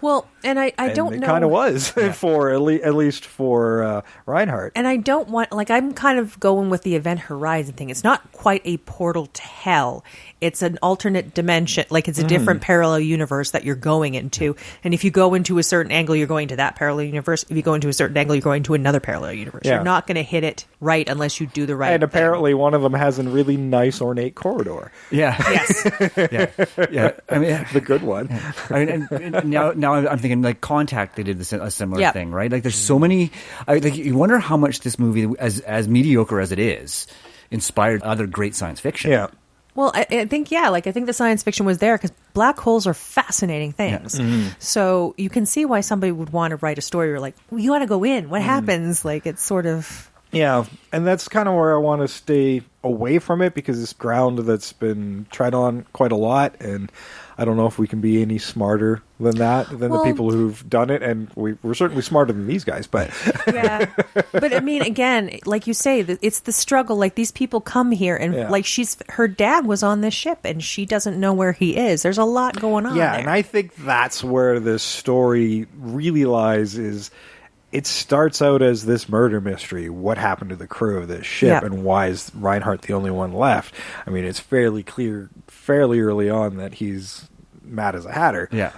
Well, and I don't know. It kind of was, for at least for Reinhardt. And I don't want, I'm kind of going with the Event Horizon thing. It's not quite a portal to hell. It's an alternate dimension. Like, it's a different parallel universe that you're going into. And if you go into a certain angle, you're going to that parallel universe. If you go into a certain angle, you're going to another parallel universe. Yeah. You're not going to hit it right unless you do the right And apparently one of them has a really nice ornate corridor. Yeah. Yes. Yeah. I mean, the good one. I mean, and now I'm thinking, like, Contact, they did a similar thing, right? Like, there's so many. You wonder how much this movie, as mediocre as it is, inspired other great science fiction. Yeah. Well, I think, I think the science fiction was there because black holes are fascinating things. Yeah. So you can see why somebody would want to write a story where, like, well, you want to go in. What happens? Like, it's sort of... Yeah, and that's kind of where I want to stay away from it, because it's ground that's been tried on quite a lot, and I don't know if we can be any smarter than that, than the people who've done it, and we're certainly smarter than these guys, but... Yeah, but I mean, again, like you say, it's the struggle. Like, these people come here, and like, her dad was on this ship, and she doesn't know where he is. There's a lot going on there. And I think that's where this story really lies, is it starts out as this murder mystery. What happened to the crew of this ship, and why is Reinhardt the only one left? I mean, it's fairly clear, fairly early on, that he's mad as a hatter. Yeah.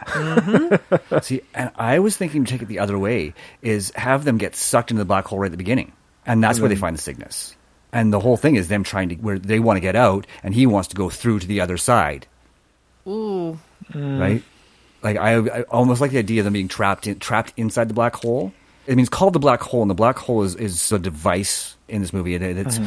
See, and I was thinking to take it the other way, is have them get sucked into the black hole right at the beginning. And that's where they find the Cygnus. And the whole thing is them trying to, where they want to get out, and he wants to go through to the other side. Ooh. Right? Like, I almost like the idea of them being trapped inside the black hole. I mean, it's called the black hole, and the black hole is a device in this movie. It's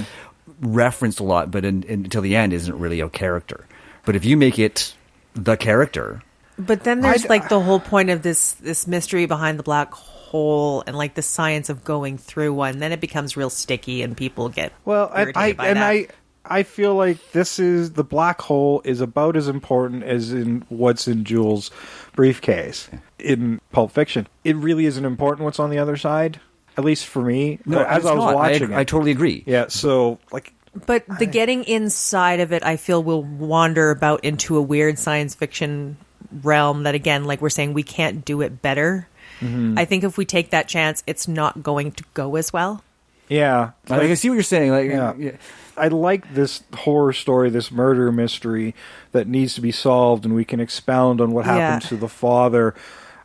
referenced a lot, but until the end isn't really a character. But if you make it the character... But then there's like the whole point of this mystery behind the black hole and like the science of going through one. Then it becomes real sticky and people get irritated by that. I feel like the black hole is about as important as in what's in Jules' briefcase in Pulp Fiction. It really isn't important what's on the other side, at least for me. No, as I was watching it. I totally agree. Yeah, so like... But the getting inside of it, I feel, will wander about into a weird science fiction realm that, again, like we're saying, we can't do it better. I think if we take that chance, it's not going to go as well. Yeah. I see what you're saying. Like, yeah. I like this horror story, this murder mystery that needs to be solved, and we can expound on what happened to the father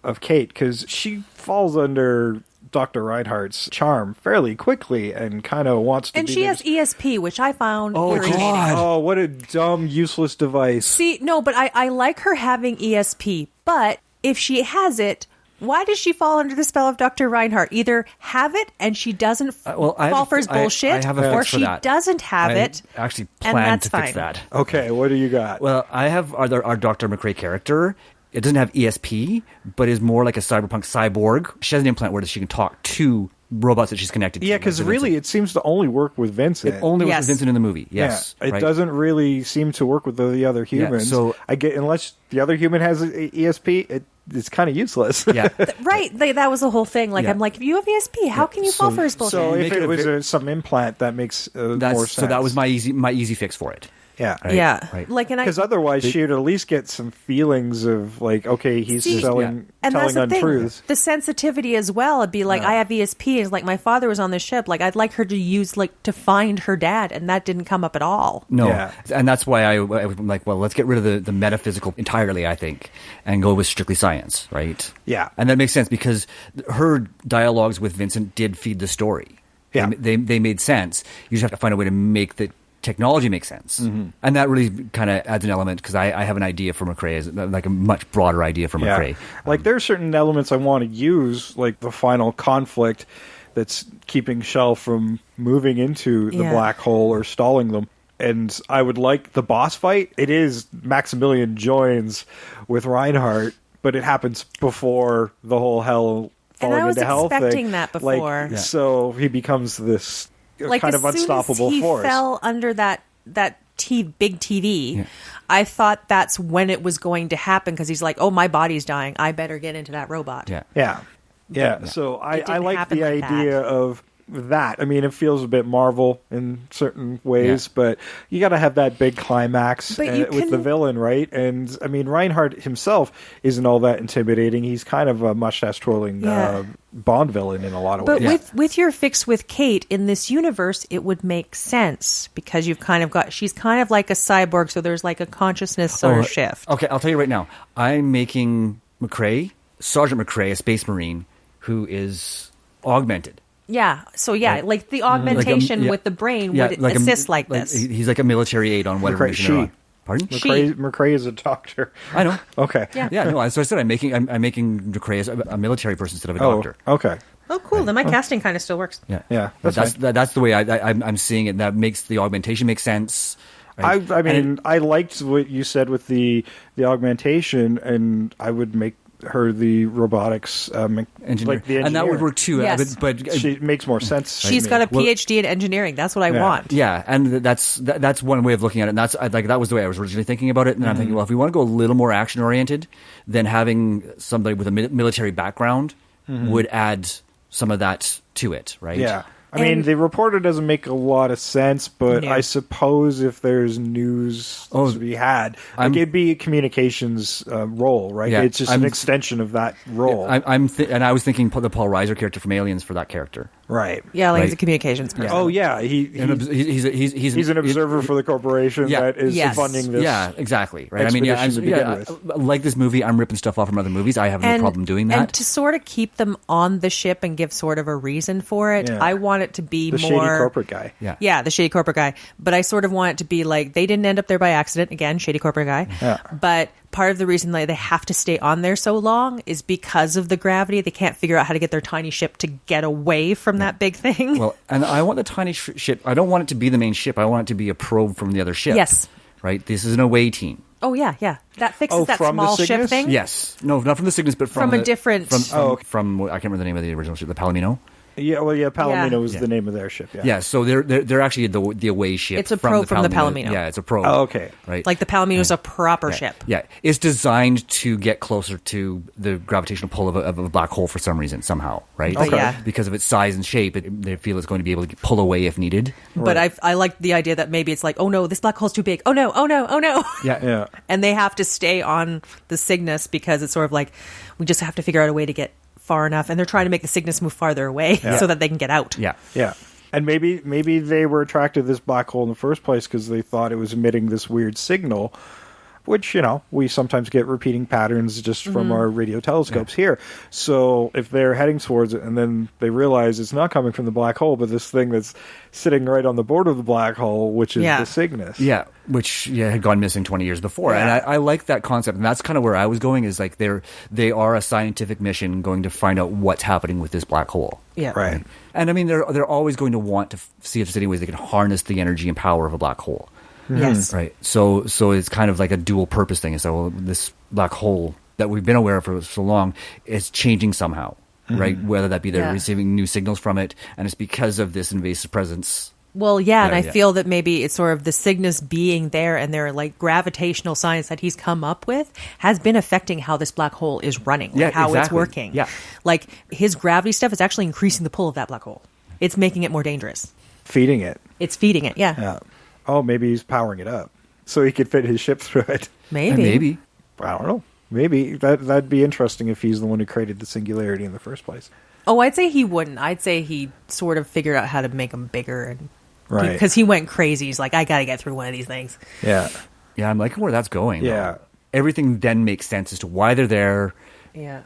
of Kate, because she falls under Dr. Reinhardt's charm fairly quickly and kind of wants to and be... she has ESP, which I found irritating. Oh, what a dumb, useless device. See, no, but I like her having ESP, but if she has it, why does she fall under the spell of Dr. Reinhardt? Either have it and she doesn't fall for his bullshit, or she doesn't have it. I actually plan to fix that. Okay, what do you got? Well, I have our Dr. McCrae character. It doesn't have ESP, but is more like a cyberpunk cyborg. She has an implant where she can talk to robots that she's connected to. Yeah, because really it seems to only work with Vincent. It only works with Vincent in the movie, yes. Yeah, it doesn't really seem to work with the other humans. Yeah, so unless the other human has ESP, it's kind of useless. Yeah. Right. That was the whole thing. Like, I'm like, if you have ESP, how can you fall for his bullshit? So if it was some implant, that makes more sense. So that was my easy fix for it. Yeah. Right? Yeah. Right. Like, because otherwise she would at least get some feelings of like, okay, he's telling untruths. The sensitivity as well. It'd be like, I have ESP. It's like my father was on the ship. Like, I'd like her to use to find her dad, and that didn't come up at all. No. Yeah. And that's why I was like, well, let's get rid of the metaphysical entirely, I think, and go with strictly science, right? Yeah. And that makes sense because her dialogues with Vincent did feed the story. Yeah. They made sense. You just have to find a way to make the technology makes sense. And that really kind of adds an element because I have an idea for McCrae, like a much broader idea for McCrae. Like there are certain elements I want to use, like the final conflict that's keeping Shell from moving into the black hole or stalling them. And I would like the boss fight. It is Maximilian joins with Reinhardt, but it happens before the whole hell falling into hell thing. And I was expecting that before. So he becomes this... like kind of unstoppable force. He fell under that big TV. I thought that's when it was going to happen because he's like, "Oh, my body's dying. I better get into that robot." Yeah. So I like the idea of that. I mean, it feels a bit Marvel in certain ways, but you got to have that big climax with the villain, right? And I mean, Reinhardt himself isn't all that intimidating. He's kind of a mustache twirling Bond villain in a lot of ways. But with your fix with Kate in this universe, it would make sense because you've kind of she's kind of like a cyborg, so there's like a consciousness sort of shift. Okay, I'll tell you right now. I'm making Sergeant McCrae, a space marine, who is augmented. Yeah. So like the augmentation with the brain would assist like this. He's like a military aide on whatever mission they're on. Pardon? McCrae is a doctor. I know. Okay. Yeah. No. So I said I'm making McCrae as a military person instead of a doctor. Okay. Oh, cool. Then my casting kind of still works. Yeah. That's the way I'm seeing it. That makes the augmentation make sense. Right? I mean, I liked what you said with the augmentation, and I would make her the robotics engineer. Like the engineer. And that would work too. Yes. But she makes more sense. She's got a PhD in engineering. That's what I want. Yeah, and that's one way of looking at it. And that's like that was the way I was originally thinking about it. And I'm thinking, well, if we want to go a little more action oriented, then having somebody with a military background would add some of that to it, right? Yeah. I mean, the reporter doesn't make a lot of sense, but Yeah. I suppose if there's news to be had, it'd be a communications role, right? Yeah, It's just an extension of that role. And I was thinking the Paul Reiser character from Aliens for that character. Right. Yeah, like Right. he's a communications person. Oh, yeah. He's an observer for the corporation that is funding this. Yeah, exactly. Right. I mean, with. like this movie, I'm ripping stuff off from other movies. I have no problem doing that. And to sort of keep them on the ship and give sort of a reason for it, I want it to be the more... shady corporate guy. Yeah, the shady corporate guy. But I sort of want it to be like, they didn't end up there by accident. Again, shady corporate guy. Yeah. But part of the reason they have to stay on there so long is because of the gravity. They can't figure out how to get their tiny ship to get away from that big thing. Well, and I want the tiny ship. I don't want it to be the main ship. I want it to be a probe from the other ship. Yes. Right? This is an away team. Oh, yeah. That fixes that from the small ship Cygnus? thing. Yes. No, not from the Cygnus, but From a different... From I can't remember the name of the original ship, the Palomino. Yeah, Palomino was the name of their ship. Yeah, so they're actually the away ship. It's a probe from the Palomino. Yeah, it's a probe. Oh, okay. Right. Like the Palomino's a proper ship. Yeah, it's designed to get closer to the gravitational pull of a black hole for some reason, somehow, right? Okay. Yeah. Because of its size and shape, they feel it's going to be able to pull away if needed. But I like the idea that maybe it's like, oh no, this black hole's too big. Oh no. Yeah. And they have to stay on the Cygnus because it's sort of like, we just have to figure out a way to get far enough, and they're trying to make the Cygnus move farther away so that they can get out. Yeah. And maybe they were attracted to this black hole in the first place because they thought it was emitting this weird signal, which, we sometimes get repeating patterns just from our radio telescopes here. So if they're heading towards it and then they realize it's not coming from the black hole, but this thing that's sitting right on the border of the black hole, which is the Cygnus. Yeah, which had gone missing 20 years before. Yeah. And I like that concept. And that's kind of where I was going, is like they are a scientific mission going to find out what's happening with this black hole. Yeah. Right. And I mean, they're always going to want to see if there's any ways they can harness the energy and power of a black hole. Yes. Right. So it's kind of like a dual purpose thing. So this black hole that we've been aware of for so long is changing somehow, right? Whether that be they're receiving new signals from it, and it's because of this invasive presence. Well, and I feel that maybe it's sort of the Cygnus being there and their like gravitational science that he's come up with has been affecting how this black hole is running, how it's working. Yeah. Like his gravity stuff is actually increasing the pull of that black hole. It's making it more dangerous. Feeding it. It's feeding it, yeah. Oh, maybe he's powering it up so he could fit his ship through it. Maybe. I don't know. Maybe that'd be interesting if he's the one who created the singularity in the first place. Oh, I'd say he wouldn't. I'd say he sort of figured out how to make them bigger, and because he went crazy. He's like, I got to get through one of these things. Yeah. Yeah, I'm liking where that's going. Yeah. Though. Everything then makes sense as to why they're there. Yeah.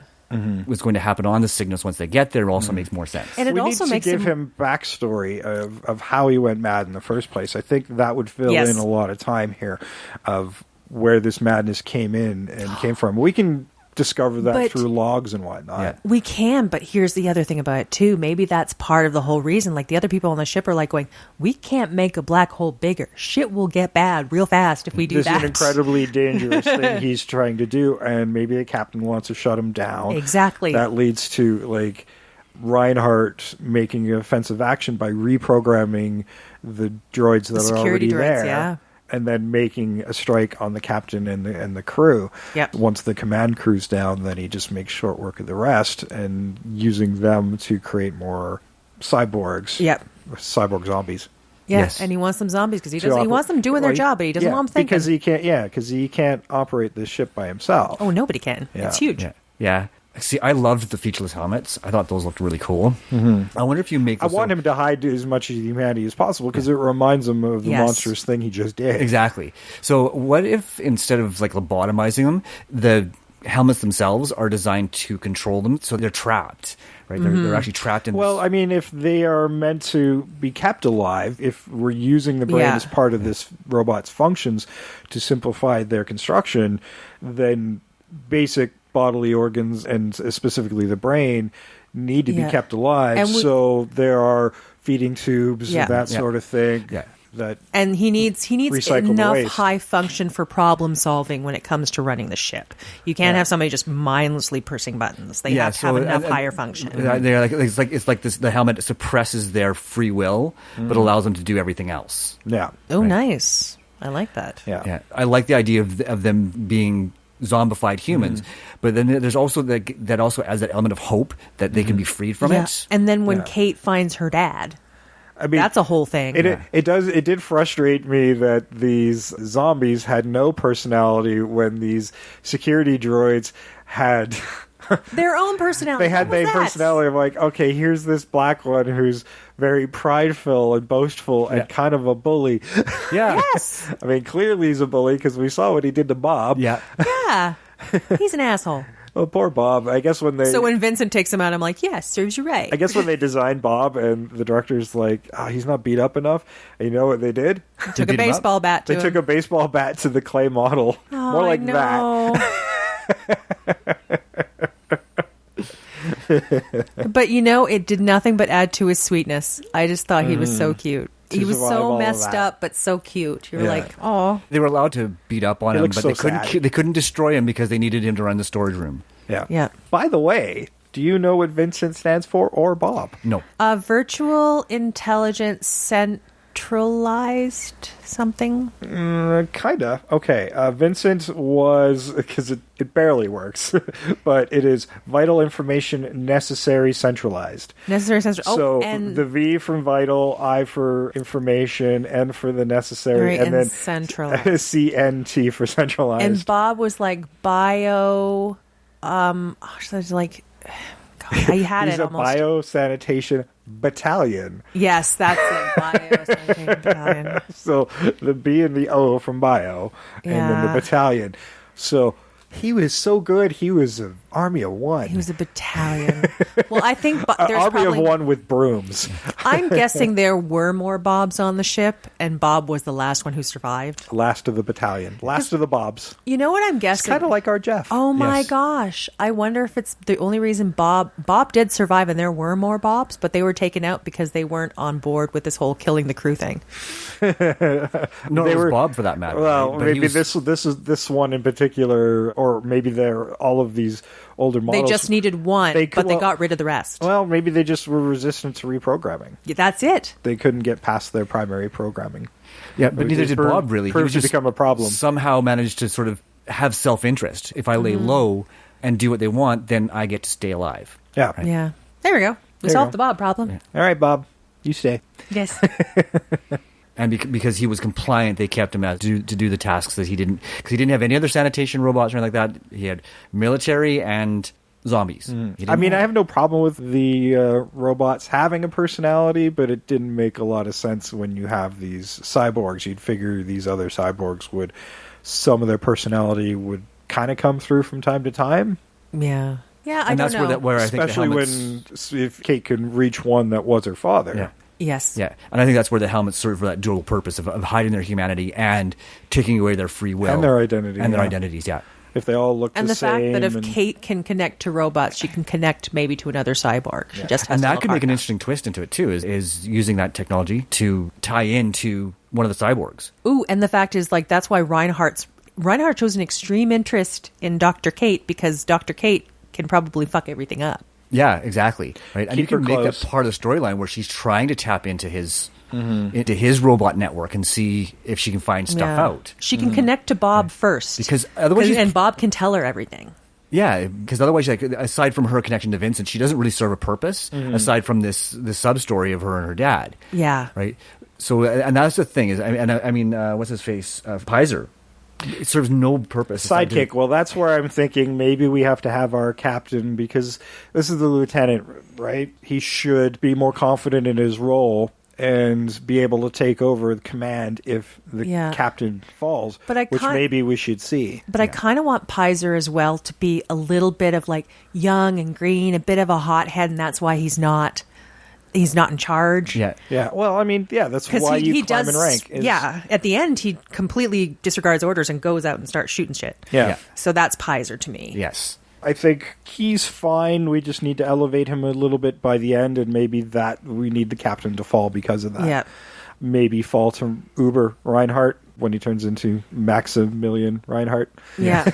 What's going to happen on the Cygnus once they get there also makes more sense. And it we also need to makes give him backstory of how he went mad in the first place. I think that would fill in a lot of time here of where this madness came in and came from. We can discover that through logs and whatnot. Yeah. We can, but here's the other thing about it too. Maybe that's part of the whole reason. Like the other people on the ship are like going, we can't make a black hole bigger. Shit will get bad real fast if we do that. This is an incredibly dangerous thing he's trying to do, and maybe the captain wants to shut him down. Exactly. That leads to like Reinhardt making offensive action by reprogramming the droids that are already there. Yeah. And then making a strike on the captain and the crew. Yep. Once the command crew's down, then he just makes short work of the rest and using them to create more cyborgs. Yep. Cyborg zombies. Yeah, Yes. and he wants some zombies because he wants them doing their job, but he doesn't want them thinking. Because he can't operate this ship by himself. Oh, nobody can. Yeah. It's huge. Yeah. See, I loved the featureless helmets. I thought those looked really cool. I wonder if you make those... I want him to hide as much of humanity as possible because it reminds him of the monstrous thing he just did. Exactly. So what if instead of like lobotomizing them, the helmets themselves are designed to control them so they're trapped, right? They're actually trapped in... Well, I mean, if they are meant to be kept alive, if we're using the brain as part of this robot's functions to simplify their construction, then basic bodily organs and specifically the brain need to be kept alive. So there are feeding tubes and that sort of thing. Yeah. And he needs recyclable enough waste. high function for problem solving when it comes to running the ship. You can't have somebody just mindlessly pushing buttons. They have to have enough higher function. They're like it's like this. The helmet suppresses their free will, but allows them to do everything else. Yeah. Oh, nice. I like that. Yeah. I like the idea of them being zombified humans, but then there's also that also adds that element of hope that they can be freed from it. And then when Kate finds her dad, I mean, that's a whole thing. It did frustrate me that these zombies had no personality when these security droids had their own personality. They had their personality of like, okay, here's this black one who's very prideful and boastful and kind of a bully. Yeah. Yes. I mean, clearly he's a bully because we saw what he did to Bob. Yeah. Yeah. He's an asshole. Oh, poor Bob. I guess when Vincent takes him out, I'm like, yes, serves you right. I guess when they designed Bob and the director's like, he's not beat up enough. And you know what they did? Took a baseball bat to him. They took a baseball bat to the clay model. Oh, more like that. But it did nothing but add to his sweetness. I just thought he was so cute. He was so messed up, but so cute. You're like, oh. They were allowed to beat up on him, but so they couldn't destroy him because they needed him to run the storage room. Yeah. Yeah. By the way, do you know what Vincent stands for, or Bob? No. Virtual Intelligence Centralized something? Kinda. Okay. Vincent was, because it barely works, but it is Vital Information Necessary Centralized. Necessary Centralized. So and the V from Vital, I for Information, N for the Necessary, and then Centralized. CNT for Centralized. And Bob was like bio, like, God, I had He's it almost. a biosanitation battalion. Yes, that's it. Biosanitation battalion. So the B and the O from bio, and then the battalion. So he was so good. He was an army of one. He was a battalion. Well, I think there's army of one with brooms. I'm guessing there were more Bobs on the ship, and Bob was the last one who survived. Last of the battalion. Last of the Bobs. You know what I'm guessing? It's kind of like our Jeff. Oh my gosh. I wonder if it's the only reason Bob did survive, and there were more Bobs, but they were taken out because they weren't on board with this whole killing the crew thing. No, it was Bob for that matter. Well, right? maybe this one in particular, or maybe they're all of these older models. They just needed one, but they got rid of the rest. Well, maybe they just were resistant to reprogramming. Yeah, that's it. They couldn't get past their primary programming. Yeah, but neither did Bob, really. He was just become a problem. Somehow managed to sort of have self-interest. If I lay low and do what they want, then I get to stay alive. Yeah. Right? Yeah. There we go. We solved the Bob problem. Yeah. All right, Bob. You stay. Yes. And because he was compliant, they kept him out to do the tasks that he didn't, because he didn't have any other sanitation robots or anything like that. He had military and zombies. I mean, I have no problem with the robots having a personality, but it didn't make a lot of sense when you have these cyborgs. You'd figure these other cyborgs would, some of their personality would kind of come through from time to time. Yeah. Yeah, I and don't that's know. where I think especially when if Kate can reach one that was her father. Yeah. Yes. Yeah, and I think that's where the helmets serve for that dual purpose of hiding their humanity and taking away their free will. And their identity. And their identities, yeah. If they all look and the same. And the fact that if Kate can connect to robots, she can connect maybe to another cyborg. She just has and to that could make an interesting twist into it, too, is using that technology to tie into one of the cyborgs. Ooh, and the fact is, like, that's why Reinhardt shows an extreme interest in Dr. Kate, because Dr. Kate can probably fuck everything up. Yeah, exactly. Right, and you Keep her can make close. that part of the storyline where she's trying to tap into his robot network and see if she can find stuff out. She can connect to Bob first, Because otherwise, and Bob can tell her everything. Yeah, because otherwise, like, aside from her connection to Vincent, she doesn't really serve a purpose aside from this sub story of her and her dad. Yeah, right. So, and that's the thing is, I mean, what's his face, Pizer. It serves no purpose. Sidekick. Well, that's where I'm thinking maybe we have to have our captain, because this is the lieutenant, right? He should be more confident in his role and be able to take over the command if the captain falls, which maybe we should see. But I kind of want Pizer as well to be a little bit of like young and green, a bit of a hothead, and that's why he's not in charge. Yeah. Yeah. Well, I mean, that's why you climb in rank. At the end, he completely disregards orders and goes out and starts shooting shit. Yeah. So that's Pizer to me. Yes. I think he's fine. We just need to elevate him a little bit by the end, and maybe that we need the captain to fall because of that. Yeah. Maybe fall to Uber Reinhardt when he turns into Maximilian Reinhardt. Yeah.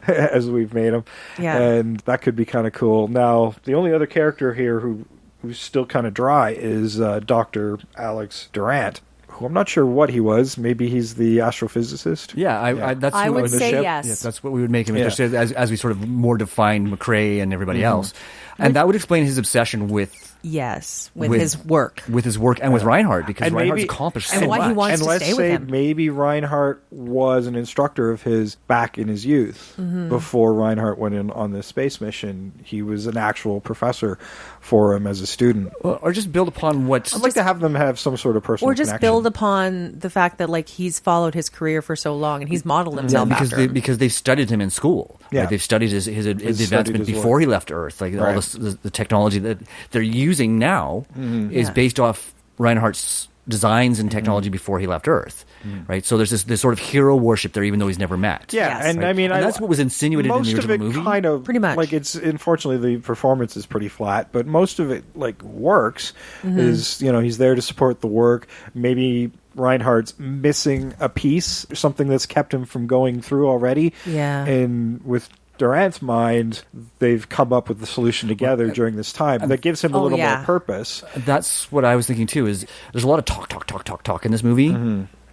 As we've made him. Yeah. And that could be kind of cool. Now, the only other character here who's still kind of dry is Dr. Alex Durant, who I'm not sure what he was. Maybe he's the astrophysicist. Yeah, I would say yes. Yes, that's what we would make him interested as we sort of more define McRae and everybody else. And that would explain his obsession with his work. With his work and with Reinhardt, because Reinhardt's accomplished so much. And why he wants and to let's stay with say him. maybe Reinhardt was an instructor of his back in his youth. Before Reinhardt went in on this space mission, he was an actual professor for him as a student. Or just build upon what... I'd like to have them have some sort of personal Or just connection. build upon the fact that like he's followed his career for so long and he's modeled himself after him. Because they've studied him in school. Yeah. Right? They've studied his advancement before he left Earth. Like all the technology that they're using now is based off Reinhardt's designs and technology before he left Earth. Right? So there's this sort of hero worship there, even though he's never met. Yeah, Yes. and Right? I mean, and that's what was insinuated in the original movie. Most of it kind of, Pretty much. like, it's unfortunately the performance is pretty flat, but most of it like works. Is he's there to support the work. Maybe Reinhardt's missing a piece, something that's kept him from going through already. Yeah. And with Durant's mind, they've come up with the solution together during this time that gives him a little more purpose. That's what I was thinking too. Is there's a lot of talk in this movie,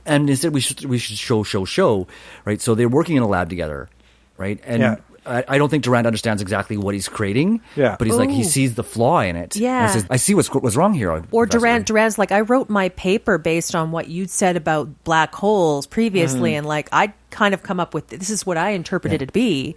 and instead we should show, right? So they're working in a lab together, right? And I don't think Durant understands exactly what he's creating. Yeah. But he's like, he sees the flaw in it. Yeah. And says, I see what's wrong here. Or Professor. Durant's like, I wrote my paper based on what you'd said about black holes previously, and like I kind of come up with this is what I interpreted it to be.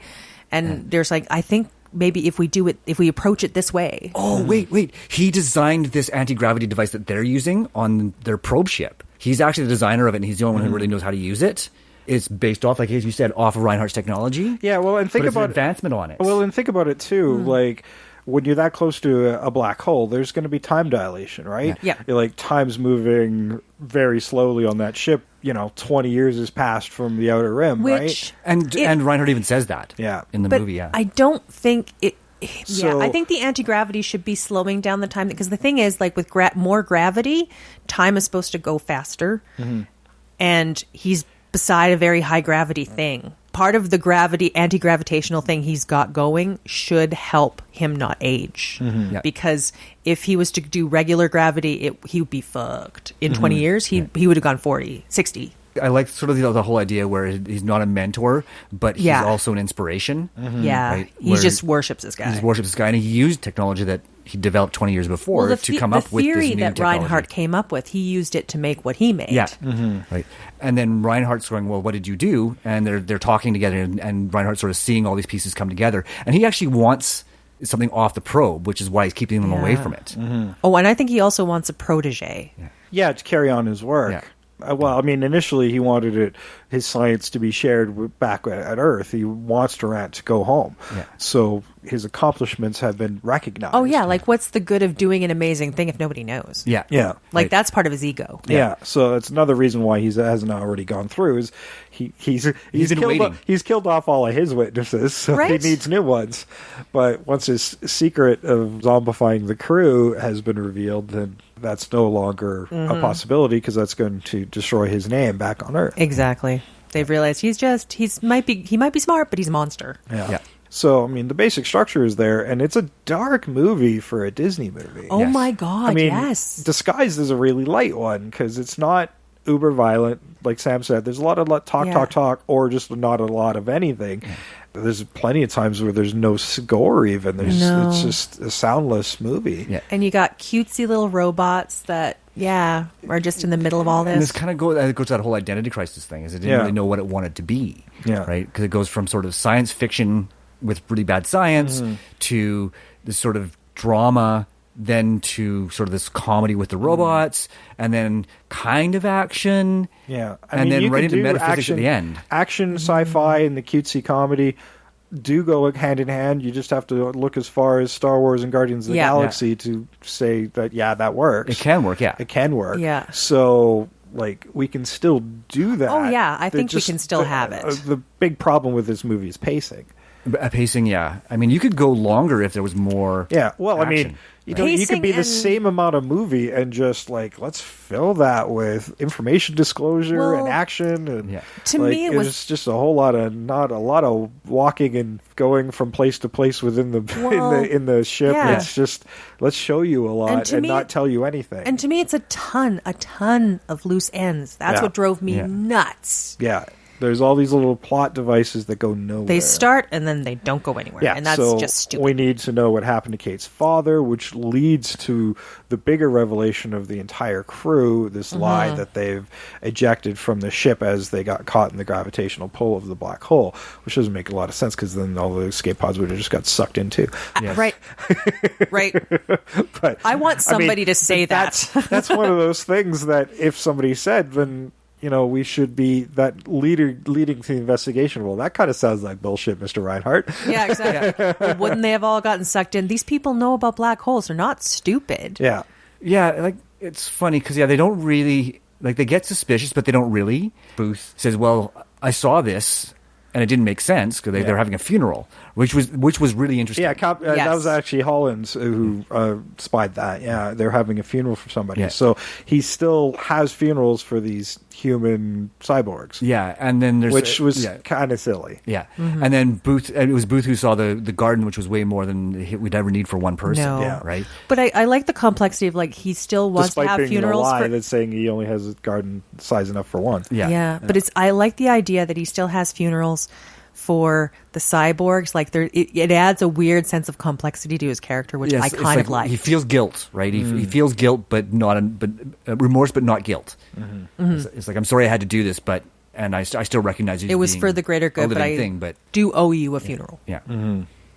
And there's like, I think maybe if we approach it this way. Oh, wait. He designed this anti-gravity device that they're using on their probe ship. He's actually the designer of it, and he's the only one who really knows how to use it. It's based off, like as you said, off of Reinhardt's technology. Yeah, well, and think but it's about an advancement on it. Well, and think about it too. Like when you're that close to a black hole, there's going to be time dilation, right? Yeah. You're like time's moving very slowly on that ship. 20 years has passed from the outer rim, right? And Reinhardt even says that. Yeah. In the movie. Yeah. I don't think it. So- I think the anti-gravity should be slowing down the time, because the thing is, like with more gravity, time is supposed to go faster, and he's beside a very high gravity thing. Part of the anti-gravitational thing he's got going should help him not age, because if he was to do regular gravity, he would be fucked. In 20 years, he would have gone 40, 60. I like sort of the whole idea where he's not a mentor, but he's also an inspiration. Yeah, right? he Where just worships this guy. He worships this guy, and he used technology that he developed 20 years before to come up with this new theory that technology. Reinhardt came up with. He used it to make what he made. Yeah, right. And then Reinhardt's going, well, what did you do? And they're talking together, and Reinhardt's sort of seeing all these pieces come together, and he actually wants something off the probe, which is why he's keeping them away from it. Oh, and I think he also wants a protege. Yeah, to carry on his work. Yeah. Well, I mean, initially he wanted his science to be shared back at Earth. He wants Durant to go home. Yeah. So his accomplishments have been recognized. Oh, yeah. Like, what's the good of doing an amazing thing if nobody knows? Yeah. Yeah. Like, Right. that's part of his ego. Yeah. So it's another reason why he hasn't already gone through is he's been waiting. He's killed off all of his witnesses, so he Right. needs new ones. But once his secret of zombifying the crew has been revealed, then that's no longer a possibility, because that's going to destroy his name back on Earth. Exactly. They've realized he might be smart, but he's a monster. Yeah. So, I mean, the basic structure is there, and it's a dark movie for a Disney movie. Oh Yes. my God, I mean, yes. disguised as a really light one, because it's not uber violent, like Sam said. There's a lot of talk, or just not a lot of anything. There's plenty of times where there's no gore even. It's just a soundless movie. Yeah. And you got cutesy little robots that, are just in the middle of all And this. this kind of goes to that whole identity crisis thing, is it didn't really know what it wanted to be. Yeah. Right? Because it goes from sort of science fiction with really bad science to this sort of drama, then to sort of this comedy with the robots, and then kind of action. Yeah. And then you right could into do metaphysics at the end. Action, sci-fi, and the cutesy comedy do go hand in hand. You just have to look as far as Star Wars and Guardians of the Galaxy to say that, that works. It can work, yeah. It can work. Yeah. So, like, we can still do that. Oh, yeah. I think we Just can still have it. The big problem with this movie is pacing. Pacing, yeah. I mean, you could go longer if there was more. Yeah, well, action. I mean, you could Pacing be the and- same amount of movie and just like let's fill that with information disclosure Well, and action and Yeah. To like, me, it was just a whole lot of not a lot of walking and going from place to place within the Well, in the ship. yeah. It's just let's show you a lot to and me- not tell you anything. And to me, it's a ton of loose ends. That's Yeah. what drove me Yeah. nuts. yeah. There's all these little plot devices that go nowhere. They start and then they don't go anywhere. Yeah, and that's so just stupid. we need to know what happened to Kate's father, which leads to the bigger revelation of the entire crew, this lie that they've ejected from the ship as they got caught in the gravitational pull of the black hole, which doesn't make a lot of sense because then all the escape pods would have just got sucked in too. Yes. Right. Right. But I want somebody to say that. That's one of those things that if somebody said, then we should be that leading to the investigation. Well, that kind of sounds like bullshit, Mr. Reinhardt. Yeah, exactly. Well, wouldn't they have all gotten sucked in? These people know about black holes. They're not stupid. Yeah. Yeah, like, it's funny because, they don't really, like, they get suspicious, but they don't really. Booth says, well, I saw this, and it didn't make sense because they're having a funeral, which was really interesting. Yeah, that was actually Hollins who spied that. Yeah, they're having a funeral for somebody. Yeah. So he still has funerals for these human cyborgs. Yeah, and then there's... Which was kind of silly. Yeah, and then Booth, it was Booth who saw the garden, which was way more than we'd ever need for one person, right? But I like the complexity of, like, he still wants Despite to have being funerals a lie for... that's saying he only has a garden size enough for one. Yeah, but I like the idea that he still has funerals for the cyborgs. Like, it adds a weird sense of complexity to his character, which I kind of like. He feels guilt, right? He feels guilt, but not remorse, but not guilt. It's like, I'm sorry I had to do this, and I still recognize it was for the greater good, but do owe you a funeral. Yeah.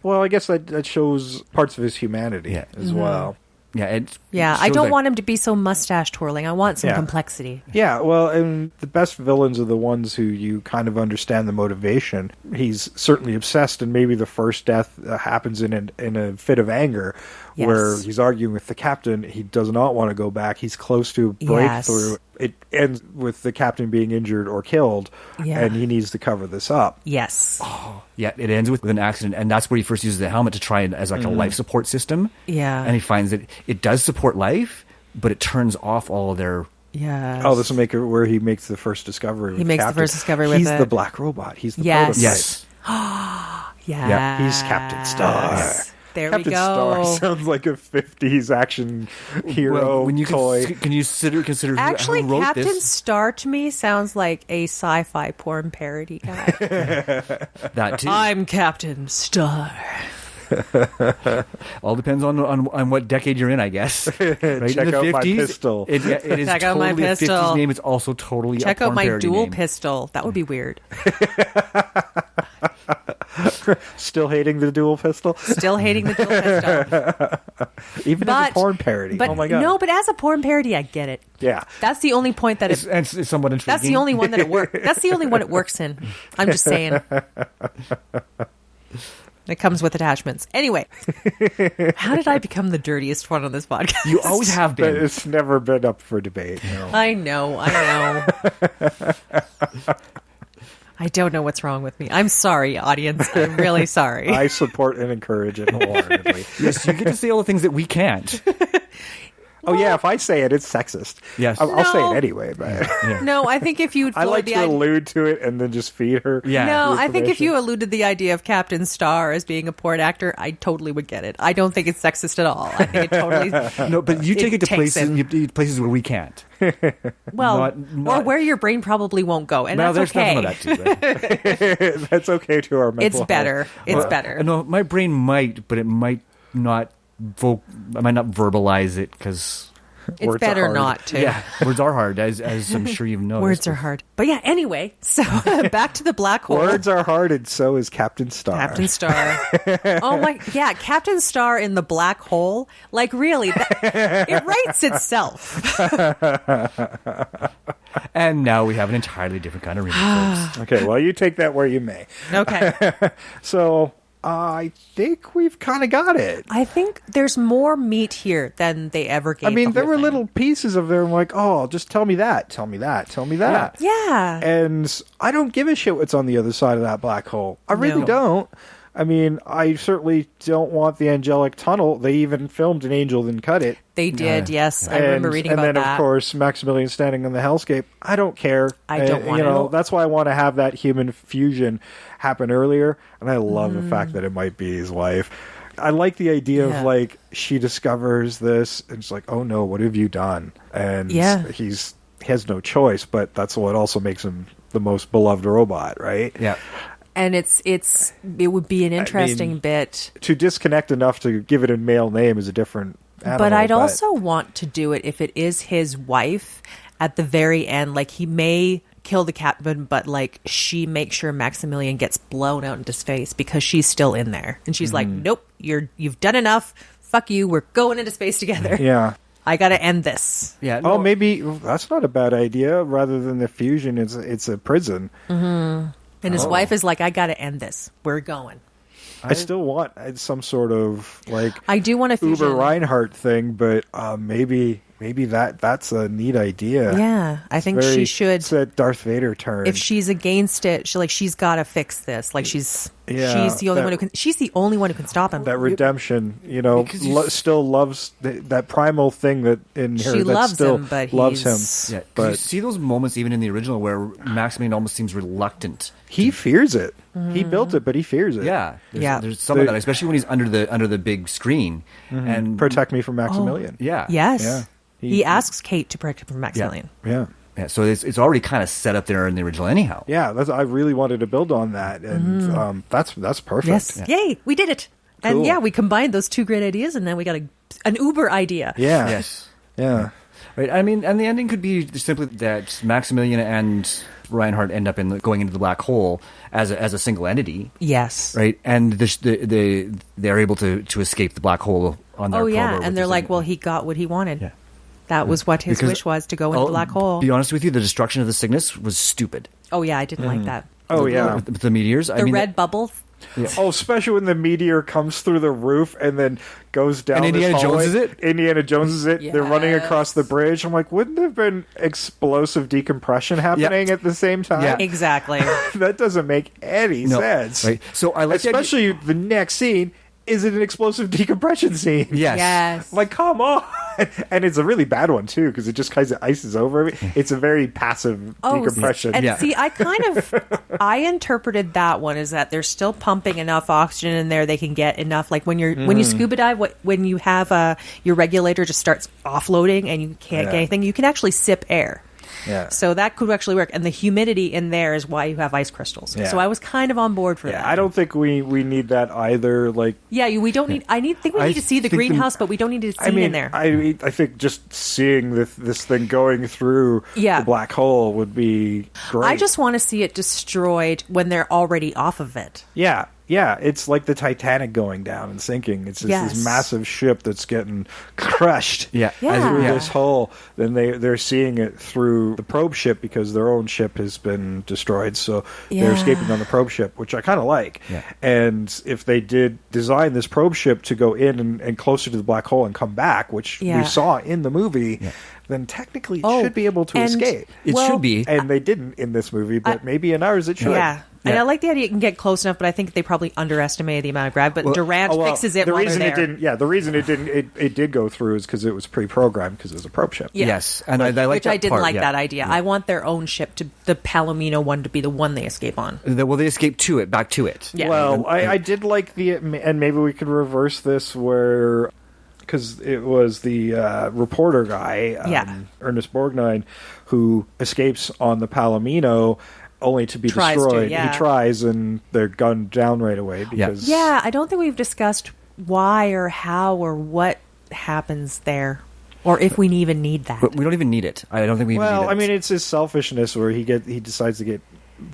Well, I guess that shows parts of his humanity as well. Yeah, I don't want him to be so mustache twirling. I want some complexity. Yeah, well, and the best villains are the ones who you kind of understand the motivation. He's certainly obsessed, and maybe the first death happens in a fit of anger, where he's arguing with the captain. He does not want to go back. He's close to a breakthrough. It ends with the captain being injured or killed, and he needs to cover this up. Yes. Oh, yeah, it ends with an accident, and that's where he first uses the helmet to try and as like a life support system. Yeah. And he finds that it does support life, but it turns off all of their... Yeah. Oh, this will make it where he makes the first discovery. He makes the first discovery with it. He's the black robot. He's the prototype. Yes. Yeah. He's Captain Star. Yes. There Captain we go. Star sounds like a 50s action hero toy. Can you consider Actually, who wrote Captain this? Star to me sounds like a sci-fi porn parody guy. That too. I'm Captain Star. All depends on what decade you're in, I guess. Right? Check in the out 50s, my pistol. It is Check out totally my a 50s pistol. name. It's also totally Check a out porn my parody dual name. pistol. That would be weird. Still hating the dual pistol? Still hating the dual pistol. Even as a porn parody. But oh my God. No, but as a porn parody, I get it. Yeah. That's the only point that it's somewhat intriguing. That's the only one that it works. That's the only one it works in. I'm just saying. It comes with attachments. Anyway, how did I become the dirtiest one on this podcast? You always have been. But it's never been up for debate. No. I know. I don't know what's wrong with me. I'm sorry, audience. I'm really sorry. I support and encourage it wholeheartedly. Yes, you get to say all the things that we can't. Oh, yeah, if I say it, it's sexist. Yes. I'll say it anyway. But No, I think if you'd I like to allude to it and then just feed her. Yeah. No, I think if you alluded the idea of Captain Star as being a porn actor, I totally would get it. I don't think it's sexist at all. I think it totally... No, but you take it to takes places where we can't. Well, or where your brain probably won't go, and well, that's okay. There's nothing of that too. Right? That's okay to our mental It's better. health. It's better. No, my brain might, but it might not. I might not verbalize it because it's words better are hard. not to. Yeah, words are hard, as I'm sure you've noticed. Words are hard. But yeah, anyway, so back to the black hole. Words are hard, and so is Captain Star. Captain Star. Oh my, yeah, Captain Star in the black hole. Like, really, it writes itself. And now we have an entirely different kind of remake, folks. Okay, well, you take that where you may. Okay. So, I think we've kind of got it. I think there's more meat here than they ever gave. I mean, there the were whole thing. little pieces of there. I'm like, oh, just tell me that, tell me that, tell me that. Yeah. And I don't give a shit what's on the other side of that black hole. I really No. don't. I mean, I certainly don't want the angelic tunnel. They even filmed an angel, then cut it. They did, yes. I remember reading about that. And then, of course, Maximilian standing on the hellscape. I don't care. I don't want it. That's why I want to have that human fusion happen earlier. And I love the fact that it might be his wife. I like the idea of, like, she discovers this, and it's like, oh, no, what have you done? And he has no choice, but that's what also makes him the most beloved robot, right? Yeah. And it would be an interesting bit. To disconnect enough to give it a male name is a different animal. But I'd also want to do it if it is his wife at the very end. Like, he may kill the captain, but like she makes sure Maximilian gets blown out into space because she's still in there. And she's like, nope, you've done enough. Fuck you. We're going into space together. Yeah. I got to end this. Yeah. Oh, maybe that's not a bad idea. Rather than the fusion, it's a prison. And his wife is like, I got to end this. We're going. I still want some sort of like I do want a fusion. Uber Reinhardt thing, but maybe that's a neat idea. Yeah, I think she should. It's a Darth Vader turn. If she's against it, she's got to fix this. Like she's the only one who can. She's the only one who can stop him. That redemption, still loves that primal thing that in her She that loves still him, but loves he's- him. Yeah, But you see those moments even in the original where Maximilian almost seems reluctant. he fears it. He built it, but he fears it. Yeah, Yeah. There's some of that, especially when he's under the big screen and Protect me from Maximilian. Yeah, Yes. Yeah. He asks Kate to protect him from Maximilian. Yeah. yeah. So it's already kind of set up there in the original, anyhow. Yeah, I really wanted to build on that, and that's perfect. Yes. Yay, we did it. And Cool. yeah, we combined those two great ideas, and then we got an Uber idea. Yeah. Yes. Yeah. Right. I mean, and the ending could be simply that Maximilian and Reinhardt end up going into the black hole as a single entity. Yes. Right. And they're able to escape the black hole on their. Oh yeah, probe and they're like, well, he got what he wanted. Yeah. That was what his Because wish was, to go into the black hole. Be honest with you, the destruction of the Cygnus was stupid. Oh yeah, I didn't like that. Oh yeah. With the meteors. The red bubble. Oh, especially when the meteor comes through the roof and then goes down. And Indiana this hallway. Jones is it? Indiana Jones is it? They're running Yes. across the bridge. I'm like, wouldn't there have been explosive decompression happening at the same time? Yeah. Exactly. That doesn't make any sense. Right. So I like especially the next scene. Is it an explosive decompression scene? Yes. Yes. Like, come on. And it's a really bad one, too, because it just kind of ices over it. It's a very passive decompression. And see, I interpreted that one as that they're still pumping enough oxygen in there, they can get enough. Like when you scuba dive, when you have your regulator just starts offloading and you can't get anything, you can actually sip air. Yeah. So that could actually work, and the humidity in there is why you have ice crystals. Yeah. So I was kind of on board for that. I don't think we need that either. Like, we don't need. I think we need to see the greenhouse, but we don't need to see in there. I think just seeing this thing going through the black hole would be great. I just want to see it destroyed when they're already off of it. Yeah, it's like the Titanic going down and sinking. It's just this massive ship that's getting crushed through this hole. Then they're seeing it through the probe ship because their own ship has been destroyed. So they're escaping on the probe ship, which I kind of like. Yeah. And if they did design this probe ship to go in and closer to the black hole and come back, which we saw in the movie, then technically it should be able to escape. It should be. And they didn't in this movie, but maybe in ours it should. Yeah. And I like the idea it can get close enough, but I think they probably underestimated the amount of gravity. But Durant fixes it the while reason they're it there. didn't. Yeah, the reason it did go through is because it was pre-programmed because it was a probe ship. Yeah. Yes, and I like which that I didn't part, like that idea. I want their own ship, the Palomino one, to be the one they escape on. Well, they escape back to it. Yeah. Well, I did like and maybe we could reverse this where. Because it was the reporter guy, Ernest Borgnine, who escapes on the Palomino only to be destroyed. He tries, and they're gunned down right away. Because I don't think we've discussed why or how or what happens there, or if we even need that. But we don't even need it. I don't think we even need it. Well, I mean, it's his selfishness where he decides to get.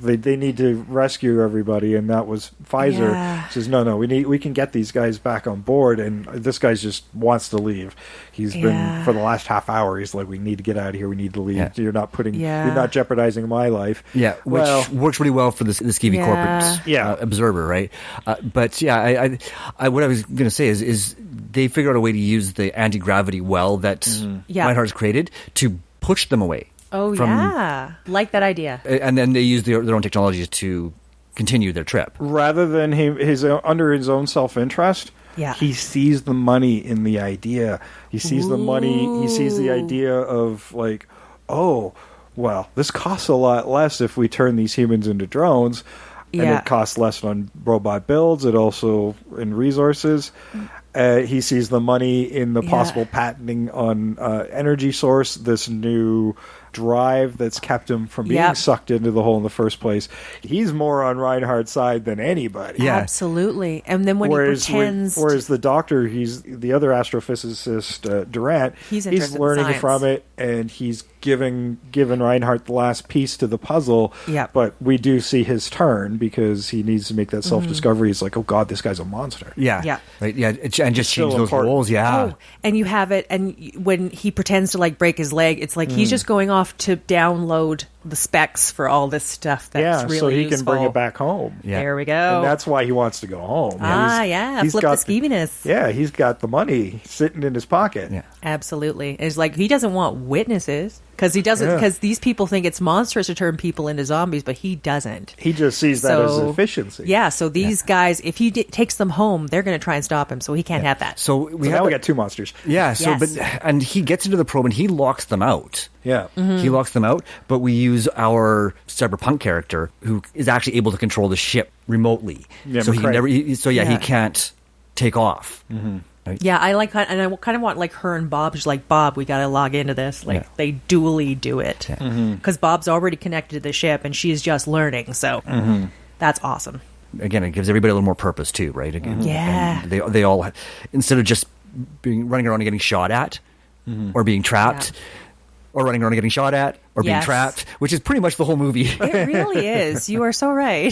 They need to rescue everybody, and that was Pfizer says no, we can get these guys back on board, and this guy just wants to leave. He's been for the last half hour. He's like, we need to get out of here. We need to leave. Yeah. You're not jeopardizing my life. Yeah, which works really well for the Skeevy corporate observer, right? But I what I was going to say is they figured out a way to use the anti-gravity well that Reinhardt's created to push them away. Oh, like that idea. And then they use their own technologies to continue their trip. Rather than under his own self-interest, he sees the money in the idea. He sees the money. He sees the idea of like, oh, well, this costs a lot less if we turn these humans into drones. And it costs less on robot builds. It also in resources. He sees the money in the possible patenting on energy source, this new drive that's kept him from being Yep. sucked into the hole in the first place. He's more on Reinhardt's side than anybody. Yeah. Absolutely. And then when he pretends... whereas the doctor, he's the other astrophysicist, Durant, He's he's interested in learning science. from it, and he's given Reinhardt the last piece to the puzzle. Yep. But we do see his turn because he needs to make that self-discovery. He's like, oh God, this guy's a monster. Yeah. Yeah. Right, yeah. And just still change those important. roles. Yeah. Oh, and you have it, and when he pretends to like break his leg, it's like he's just going off to download the specs for all this stuff that's really so he useful. can bring it back home. Yeah. There we go. And that's why he wants to go home. flip He's the got skeeviness. Yeah, he's got the money sitting in his pocket. Yeah. Absolutely. It's like he doesn't want witnesses because he doesn't, because these people think it's monstrous to turn people into zombies, but he doesn't. He just sees that as efficiency. Yeah, so these guys, if he takes them home, they're going to try and stop him, so he can't have that. So So now we got two monsters. Yeah. So, Yes. and he gets into the probe and he locks them out. Yeah. He locks them out, but we use our cyberpunk character who is actually able to control the ship remotely. Yeah, so McCrae. he Yeah. can't take off. Yeah, I like, and I kind of want like her and Bob, just like, Bob, we got to log into this. Like, Yeah. they dually do it. Because Bob's already connected to the ship and she's just learning, so that's awesome. Again, it gives everybody a little more purpose too, right? Again, Yeah. and they all, instead of just running around and getting shot at, or being trapped, or running around and getting shot at, or being Yes. trapped, which is pretty much the whole movie. It really is. You are so right.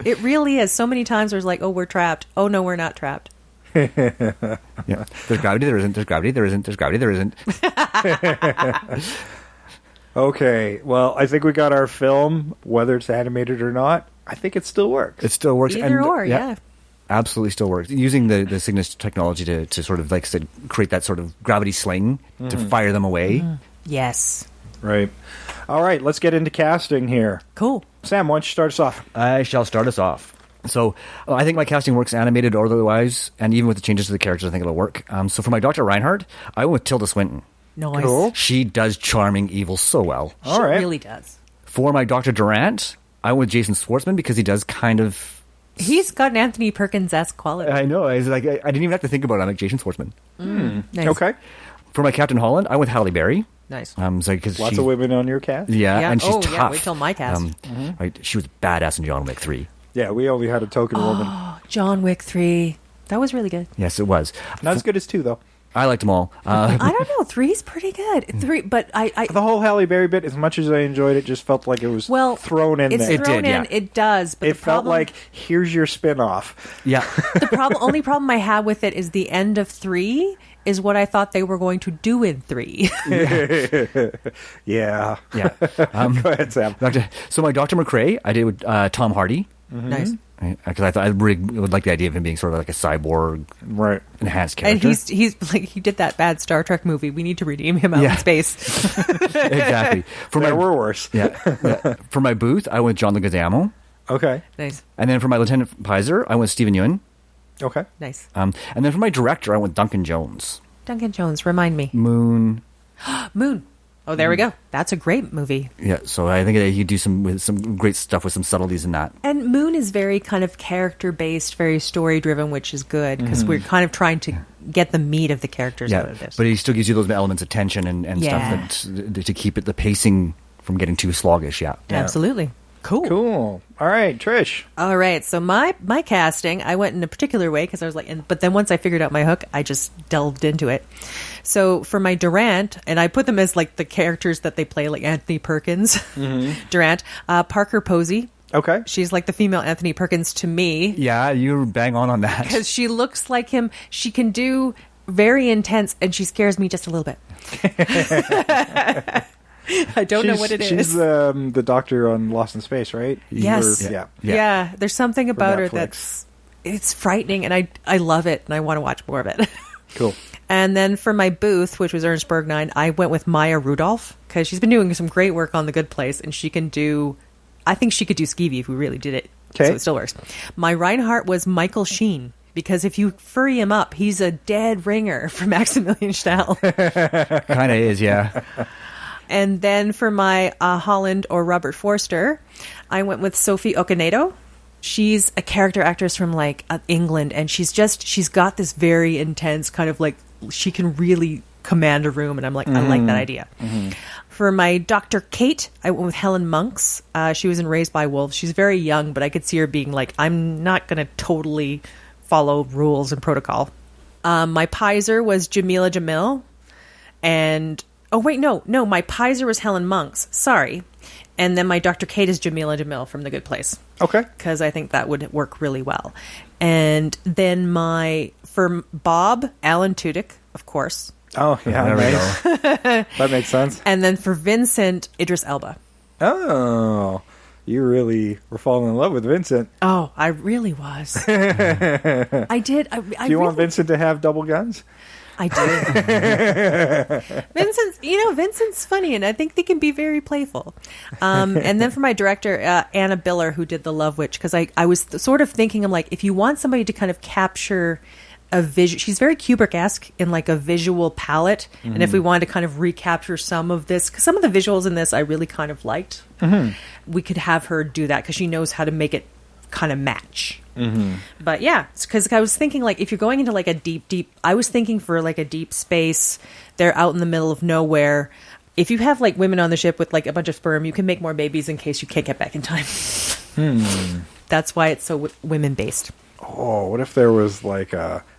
It really is. So many times there's like, oh, we're trapped. Oh, no, we're not trapped. Yeah. There's gravity, there isn't. There's gravity, there isn't. There's gravity, there isn't. Okay, well, I think we got our film, whether it's animated or not. I think it still works. It still works. Either or, yeah. Absolutely still works. Using the Cygnus technology to sort of, like I said, create that sort of gravity sling to fire them away. Yes. Right. All right, let's get into casting here. Cool. Sam, why don't you start us off? I shall start us off. So I think my casting works animated or otherwise, and even with the changes to the characters, I think it'll work. So for my Dr. Reinhardt, I went with Tilda Swinton. Nice. Cool. She does charming evil so well. All right. Really does. For my Dr. Durant, I went with Jason Schwartzman because he does kind of... He's got an Anthony Perkins-esque quality. I know. I was like, I didn't even have to think about it. I'm like, Jason Schwartzman. Nice. Okay. For my Captain Holland, I went with Halle Berry. Nice. So, 'cause Lots she- of women on your cast? Yeah, Yeah. and she's Oh, tough. yeah, wait till my cast. Right, she was badass in John Wick 3. Yeah, we only had a token woman. John Wick 3. That was really good. Yes, it was. Not as good as 2, though. I liked them all. I don't know. 3's pretty good. 3, but I The whole Halle Berry bit, as much as I enjoyed it, just felt like it was thrown in it's there. It thrown did, in. yeah. It does. But It the felt problem, like, here's your spin-off. Yeah. the only problem I had with it is the end of 3 is what I thought they were going to do in 3. Yeah. Yeah. Go ahead, Sam. So my Dr. McCrae, I did with Tom Hardy. Nice. Because I thought I really would like the idea of him being sort of like a cyborg Right. enhanced And character. he's like, he did that bad Star Trek movie. We need to redeem him out Yeah. in space. Exactly. For There my were worse. yeah. For my booth, I went John Leguizamo. Okay. Nice. And then for my Lieutenant Pizer, I went Stephen Yeun. Okay. Nice. And then for my director, I went Duncan Jones. Duncan Jones, remind me. Moon. Moon. Oh, there we go. That's a great movie. Yeah, so I think that he do some great stuff with some subtleties in that. And Moon is very kind of character-based, very story-driven, which is good because we're kind of trying to get the meat of the characters out of this. But he still gives you those elements of tension and Yeah. stuff that, to keep the pacing from getting too sluggish. Yeah. Absolutely. Cool. Cool. All right, Trish. All right. So my casting, I went in a particular way because I was like, but then once I figured out my hook, I just delved into it. So for my Durant, and I put them as like the characters that they play, like Anthony Perkins, Durant, Parker Posey. Okay. She's like the female Anthony Perkins to me. Yeah, you're bang on that. Because she looks like him. She can do very intense, and she scares me just a little bit. I don't know what it is. She's the doctor on Lost in Space, right? Yes. Yeah. Yeah. There's something about her Netflix. it's frightening, and I love it, and I want to watch more of it. Cool. And then for my booth, which was Ernst Bergnine, I went with Maya Rudolph because she's been doing some great work on The Good Place, and she can do. I think she could do Skeevy if we really did it. Okay. So it still works. My Reinhardt was Michael Sheen. Because if you furry him up, he's a dead ringer for Maximilian Stahl. Kind of is, yeah. And then for my Holland or Robert Forster, I went with Sophie Okonedo. She's a character actress from like England, and she's got this very intense kind of like, she can really commander room, and I'm like, I like that idea. For my Dr. Kate, I went with Helen Monks. She was in Raised by Wolves. She's very young, but I could see her being like, I'm not going to totally follow rules and protocol. My Pizer was Jamila Jamil. And, oh, wait, no, my Pizer was Helen Monks. Sorry. And then my Dr. Kate is Jamila Jamil from The Good Place. Okay. Because I think that would work really well. And then for Bob, Alan Tudyk, of course. Oh, yeah, nice. That makes sense. And then for Vincent, Idris Elba. Oh, you really were falling in love with Vincent. Oh, I really was. I did. Do you want Vincent to have double guns? I do. Vincent's funny, and I think they can be very playful. And then for my director, Anna Biller, who did The Love Witch, because I was sort of thinking, I'm like, if you want somebody to kind of capture a visual, she's very Kubrick-esque in like a visual palette. And if we wanted to kind of recapture some of this, because some of the visuals in this I really kind of liked, we could have her do that because she knows how to make it kind of match. But yeah, because I was thinking, like, if you're going into like a deep, I was thinking for like a deep space, they're out in the middle of nowhere. If you have like women on the ship with like a bunch of sperm, you can make more babies in case you can't get back in time. That's why it's so women based. Oh, what if there was like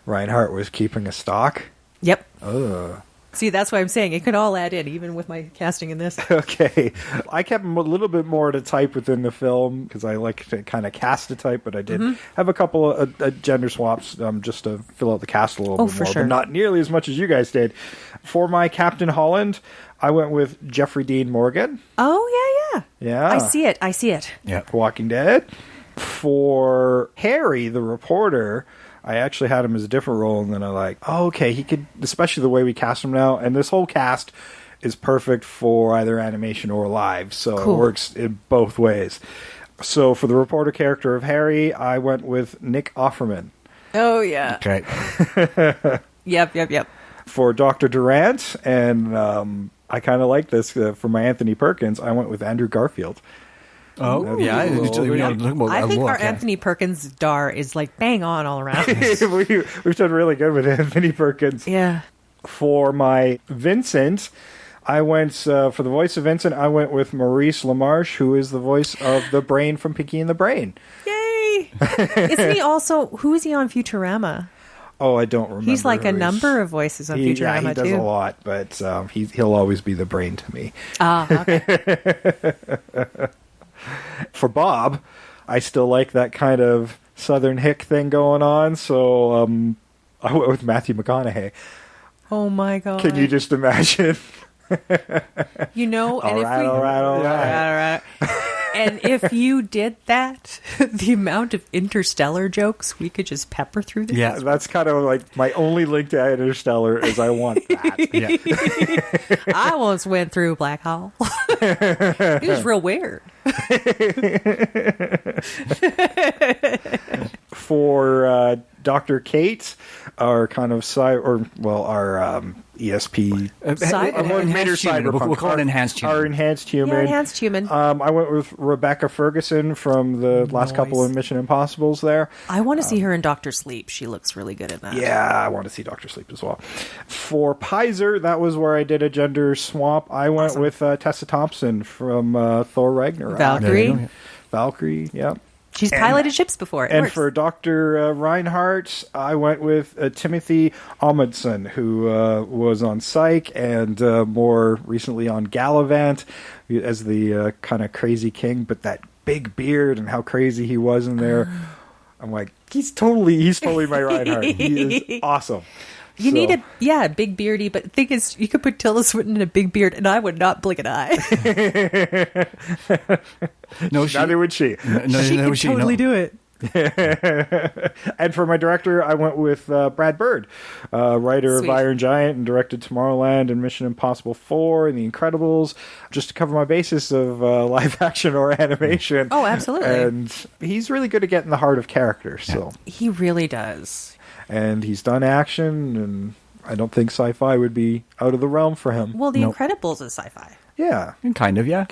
Reinhardt was keeping a stock? Yep. Ugh. See, that's why I'm saying it could all add in, even with my casting in this. Okay. I kept a little bit more to type within the film because I like to kind of cast a type, but I did have a couple of gender swaps just to fill out the cast a little bit more, but not nearly as much as you guys did. For my Captain Holland, I went with Jeffrey Dean Morgan. Oh, yeah. Yeah. I see it. Yeah. Walking Dead. For Harry, the reporter, I actually had him as a different role, and then I like, oh, okay, he could, especially the way we cast him now, and this whole cast is perfect for either animation or live, so it works in both ways. So for the reporter character of Harry, I went with Nick Offerman. Oh, yeah. Okay. Yep. For Dr. Durant, and I kind of like this, for my Anthony Perkins, I went with Andrew Garfield. Oh, yeah. I think our Anthony Perkins Dar is like bang on all around. We've done really good with Anthony Perkins. Yeah. For my Vincent, I went, for the voice of Vincent, I went with Maurice LaMarche, who is the voice of the Brain from Pinky and the Brain. Yay! Isn't he also, who is he on Futurama? Oh, I don't remember. He's like a number of voices on Futurama, yeah, he does a lot, but he'll always be the Brain to me. Ah, okay. For Bob, I still like that kind of Southern hick thing going on, so I went with Matthew McConaughey. Oh my God. Can you just imagine? All right. And if you did that, the amount of Interstellar jokes we could just pepper through this. Yeah, that's kind of like my only link to Interstellar is I want that. I once went through a black hole. It was real weird. For Dr. Kate, our kind of ESP cyberpunk. We'll call it enhanced human. Our enhanced human. Yeah, enhanced human. I went with Rebecca Ferguson from the last couple of Mission Impossibles there. I want to see her in Dr. Sleep. She looks really good in that. Yeah, I want to see Dr. Sleep as well. For Pizer, that was where I did a gender swap. I went with Tessa Thompson from Thor Ragnarok. Valkyrie, yeah. She's piloted ships before. And for Dr. Reinhardt, I went with Timothy Amundsen, who was on Psych and more recently on Gallivant as the kind of crazy king, but that big beard and how crazy he was in there. I'm like, he's totally my Reinhardt. He is awesome. You need a big beardy, but the thing is, you could put Tilda Swinton in a big beard, and I would not blink an eye. Neither would she. She could totally do it. And for my director, I went with Brad Bird, writer of Iron Giant and directed Tomorrowland and Mission Impossible 4 and The Incredibles, just to cover my basis of live action or animation. Oh, absolutely. And he's really good at getting the heart of characters. So he really does. And he's done action, and I don't think sci-fi would be out of the realm for him. Well, The Incredibles is sci-fi. Yeah. Kind of. Yeah.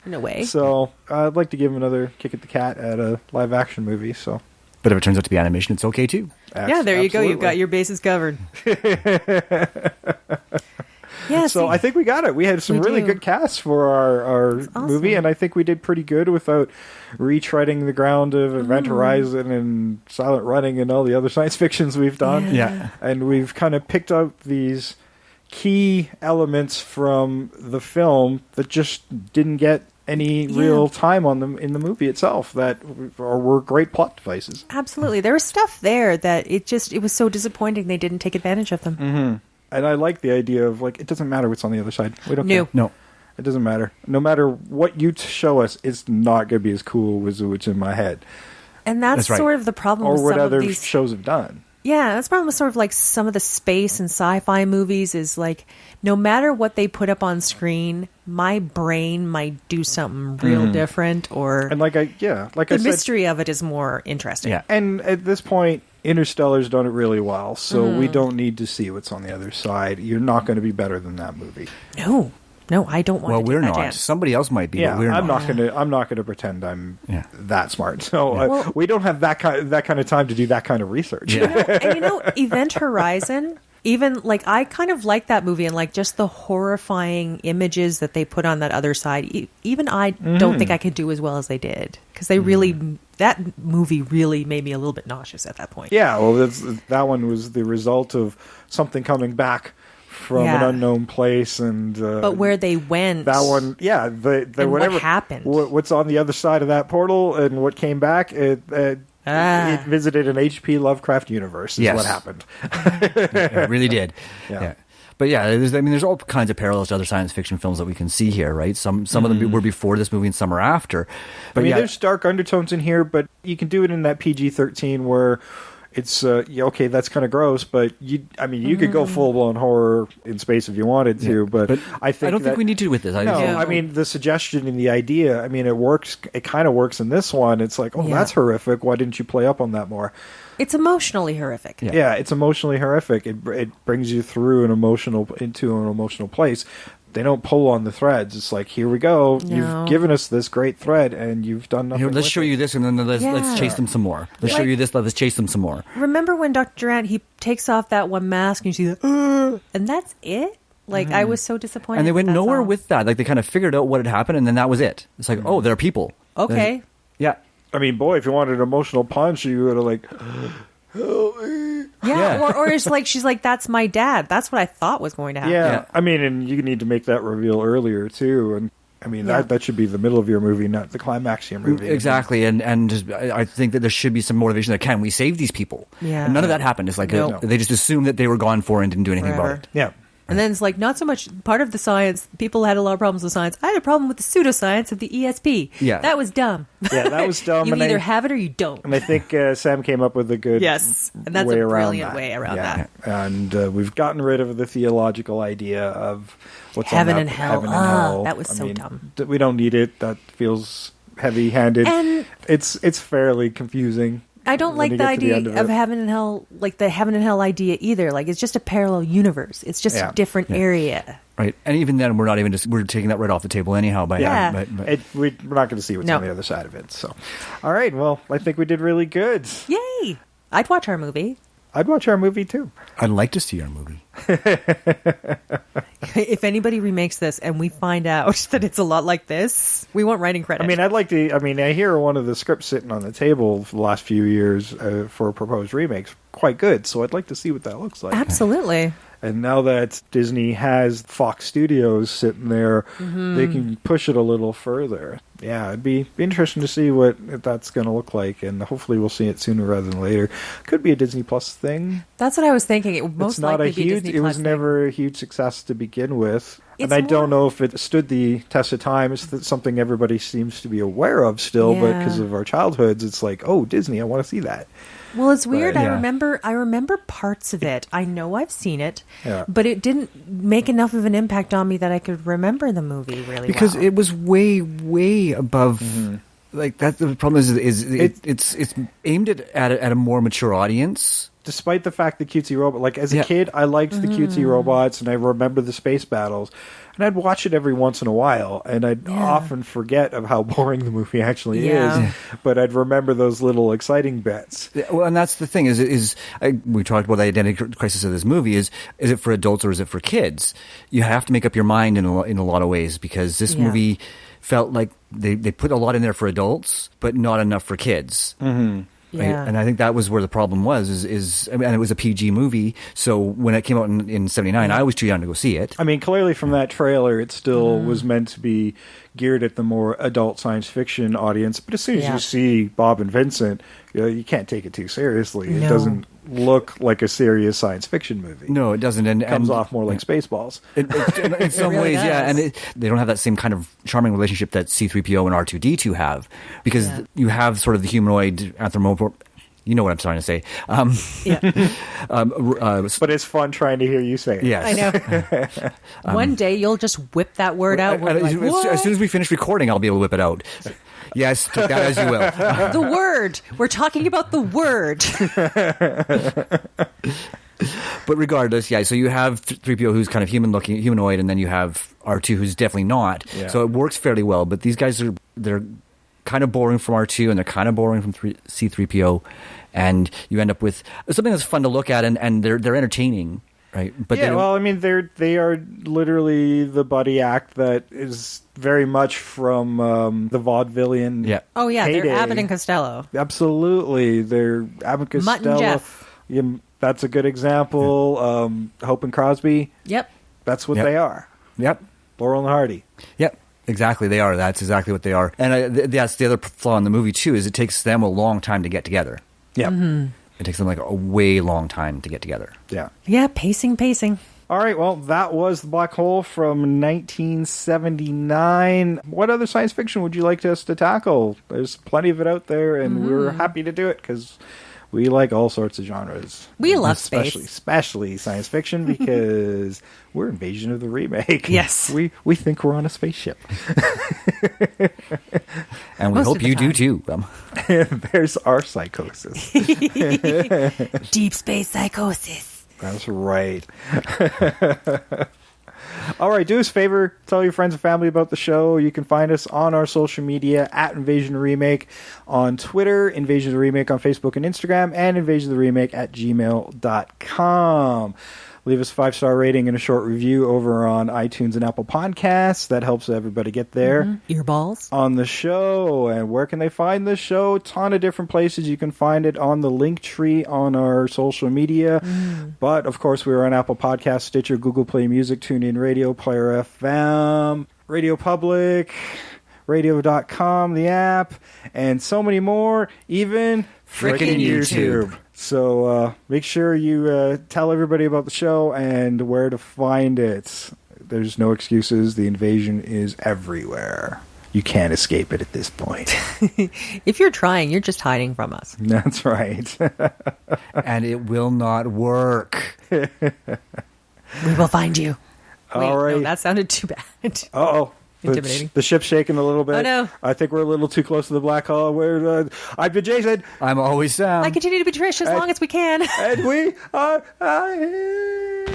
In a way. So I'd like to give him another kick at the cat at a live-action movie. So But if it turns out to be animation, it's okay too. Yeah, there you go. You've got your bases covered. Yeah, so I think we got it. We had some really good casts for our movie, and I think we did pretty good without retreading the ground of Event Horizon and Silent Running and all the other science fictions we've done. Yeah. And we've kind of picked out these key elements from the film that just didn't get any real time on them in the movie itself that were great plot devices. Absolutely. There was stuff there that it was so disappointing they didn't take advantage of them. Mm-hmm. And I like the idea of, like, it doesn't matter what's on the other side. We don't care. No. It doesn't matter. No matter what you show us, it's not going to be as cool as what's in my head. And that's sort of the problem or with what some other of these shows have done. Yeah, that's the problem with sort of like some of the space and sci-fi movies is like, no matter what they put up on screen, my brain might do something real different, or and the mystery of it is more interesting. Yeah. And at this point, Interstellar's done it really well, so we don't need to see what's on the other side. You're not going to be better than that movie. No, I don't want to. Well, we're not. Chance. Somebody else might be. Yeah, but we're I'm not. I'm not going to pretend I'm that smart. So we don't have that kind of time to do that kind of research. Yeah. Event Horizon. Even like I kind of like that movie and like just the horrifying images that they put on that other side. Even I don't think I could do as well as they did because they that movie really made me a little bit nauseous at that point. Yeah, well, that one was the result of something coming back from an unknown place, and but where they went, that one, whatever what happened, what's on the other side of that portal, and what came back, it visited an H.P. Lovecraft universe. Is what happened. It really did. Yeah. But yeah, there's all kinds of parallels to other science fiction films that we can see here, right? Some of them were before this movie and some are after. But there's dark undertones in here, but you can do it in that PG-13 where it's okay. That's kind of gross, but you could go full blown horror in space if you wanted to. But I don't think we need to with this. I mean, the suggestion and the idea. I mean, it works. It kind of works in this one. It's like, that's horrific. Why didn't you play up on that more? It's emotionally horrific. Yeah, it's emotionally horrific. It brings you through into an emotional place. They don't pull on the threads. It's like, here we go. No. You've given us this great thread, and you've done nothing. Let's show you this, and then let's chase them some more. Let's show you this. Let's chase them some more. Remember when Dr. Durant, he takes off that one mask, and you see that, and that's it. Like I was so disappointed. And they went nowhere with that. Like they kind of figured out what had happened, and then that was it. It's like, oh, there are people. Okay. Yeah. I mean, boy, if you wanted an emotional punch, you would have like. Yeah. Or it's like she's like, that's my dad. That's what I thought was going to happen. Yeah. I mean, and you need to make that reveal earlier too. And I mean, that should be the middle of your movie, not the climax of your movie. Exactly. And I think that there should be some motivation. Like, can we save these people? Yeah. And none of that happened. It's like they just assumed that they were gone for and didn't do anything about it. Yeah. And then it's like, not so much part of the science. People had a lot of problems with science. I had a problem with the pseudoscience of the ESP. Yeah. That was dumb. Yeah, that was dumb. You either have it or you don't. And I think Sam came up with a good and that's a brilliant way around that. And we've gotten rid of the theological idea of what's heaven on and hell. Heaven and hell. That was so dumb. We don't need it. That feels heavy-handed. And it's fairly confusing. I don't like the idea of heaven and hell, like the heaven and hell idea either. Like it's just a parallel universe. It's just a different area. Right. And even then, we're not even we're taking that right off the table anyhow. We're not going to see what's on the other side of it. So, all right. Well, I think we did really good. Yay! I'd watch our movie. I'd watch our movie too. I'd like to see our movie. If anybody remakes this and we find out that it's a lot like this, we want writing credit. I mean, I'd like to. I mean, I hear one of the scripts sitting on the table for the last few years for proposed remakes quite good. So I'd like to see what that looks like. Absolutely. And now that Disney has Fox Studios sitting there, they can push it a little further. Yeah, it'd be interesting to see what that's going to look like, and hopefully we'll see it sooner rather than later. Could be a Disney Plus thing. That's what I was thinking. It would most likely be Disney Plus. It was never a huge success to begin with. And I don't know if it stood the test of time. It's something everybody seems to be aware of still, but because of our childhoods, it's like, oh, Disney, I want to see that. Well, it's weird. I remember parts of it. I know I've seen it, but it didn't make enough of an impact on me that I could remember the movie really because it was way, way above. Like that. The problem is it's aimed at a more mature audience. despite the fact that cutesy robot, like as a kid, I liked the cutesy robots, and I remember the space battles, and I'd watch it every once in a while, and I'd often forget of how boring the movie actually is, but I'd remember those little exciting bits. Well, and that's the thing we talked about the identity crisis of this movie. Is it for adults or is it for kids? You have to make up your mind in a lot of ways, because this movie felt like they put a lot in there for adults, but not enough for kids. Mm-hmm. Yeah. And I think that was where the problem was, and it was a PG movie, so when it came out in 79, I was too young to go see it. I mean, clearly from that trailer, it still was meant to be geared at the more adult science fiction audience, but as soon as you see Bob and Vincent, you can't take it too seriously. It doesn't look like a serious science fiction movie. No, it doesn't. And it comes off more like Spaceballs. In some ways, does. yeah. And they don't have that same kind of charming relationship that C-3PO and R2-D2 have, because you have sort of the humanoid anthropomorphic. You know what I'm trying to say. But it's fun trying to hear you say it. Yes. I know. One day you'll just whip that word out. As soon as we finish recording, I'll be able to whip it out. Yes, take that as you will. The word. We're talking about the word. But regardless, so you have 3PO who's kind of humanoid, and then you have R2 who's definitely not. Yeah. So it works fairly well. But these guys they're kind of boring from R2, and they're kind of boring from C-3PO, and you end up with something that's fun to look at, and they're entertaining. Right, but well, I mean, they are literally the buddy act that is very much from the vaudevillian. Yeah. Oh yeah, heyday. they're Abbott and Costello. Absolutely, they're Abbott and Mutt and Costello. Jeff. Yeah, that's a good example. Hope and Crosby. Yep. That's what they are. Yep. Laurel and Hardy. Yep. Exactly, they are. That's exactly what they are. And that's the other flaw in the movie too. Is it takes them a long time to get together. Yeah. Mm-hmm. It takes them like a way long time to get together. Yeah. Yeah, pacing. All right, well, that was The Black Hole from 1979. What other science fiction would you like us to tackle? There's plenty of it out there, and we're happy to do it because we like all sorts of genres. We love space. Especially science fiction, because we're Invasion of the Remake. Yes. We think we're on a spaceship. And we hope you do too. There's our psychosis. Deep space psychosis. That's right. All right, do us a favor, tell your friends and family about the show. You can find us on our social media at Invasion Remake on Twitter, Invasion of the Remake on Facebook and Instagram, and Invasion of the Remake at gmail.com. Leave us a 5-star rating and a short review over on iTunes and Apple Podcasts. That helps everybody get there. Earballs. On the show. And where can they find the show? A ton of different places. You can find it on the link tree on our social media. But, of course, we're on Apple Podcasts, Stitcher, Google Play Music, TuneIn Radio, Player FM, Radio Public, Radio.com, the app, and so many more, even frickin' YouTube. So make sure you tell everybody about the show and where to find it. There's no excuses. The invasion is everywhere. You can't escape it at this point. If you're trying, you're just hiding from us. That's right. And it will not work. We will find you. All right. No, that sounded too bad. Uh-oh. Intimidating. The ship's shaking a little bit. Oh, no. I think we're a little too close to the black hole. I've been Jason. I'm always Sam. I continue to be Trish as long as we can. And we are here.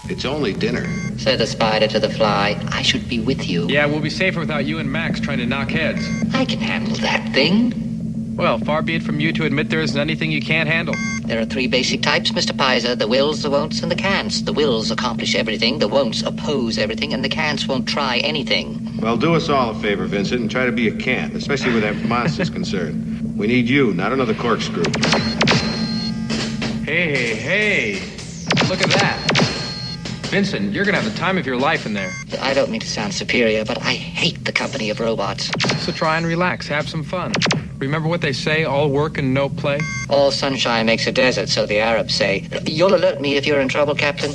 It's only dinner. Said the spider to the fly, I should be with you. Yeah, we'll be safer without you and Max trying to knock heads. I can handle that thing. Well, far be it from you to admit there isn't anything you can't handle. There are 3 basic types, Mr. Pizer. The wills, the won'ts, and the can'ts. The wills accomplish everything, the won'ts oppose everything, and the can'ts won't try anything. Well, do us all a favor, Vincent, and try to be a can't, especially where that monster's concerned. We need you, not another corkscrew. Hey. Look at that. Vincent, you're going to have the time of your life in there. I don't mean to sound superior, but I hate the company of robots. So try and relax, have some fun. Remember what they say, all work and no play? All sunshine makes a desert, so the Arabs say. You'll alert me if you're in trouble, Captain.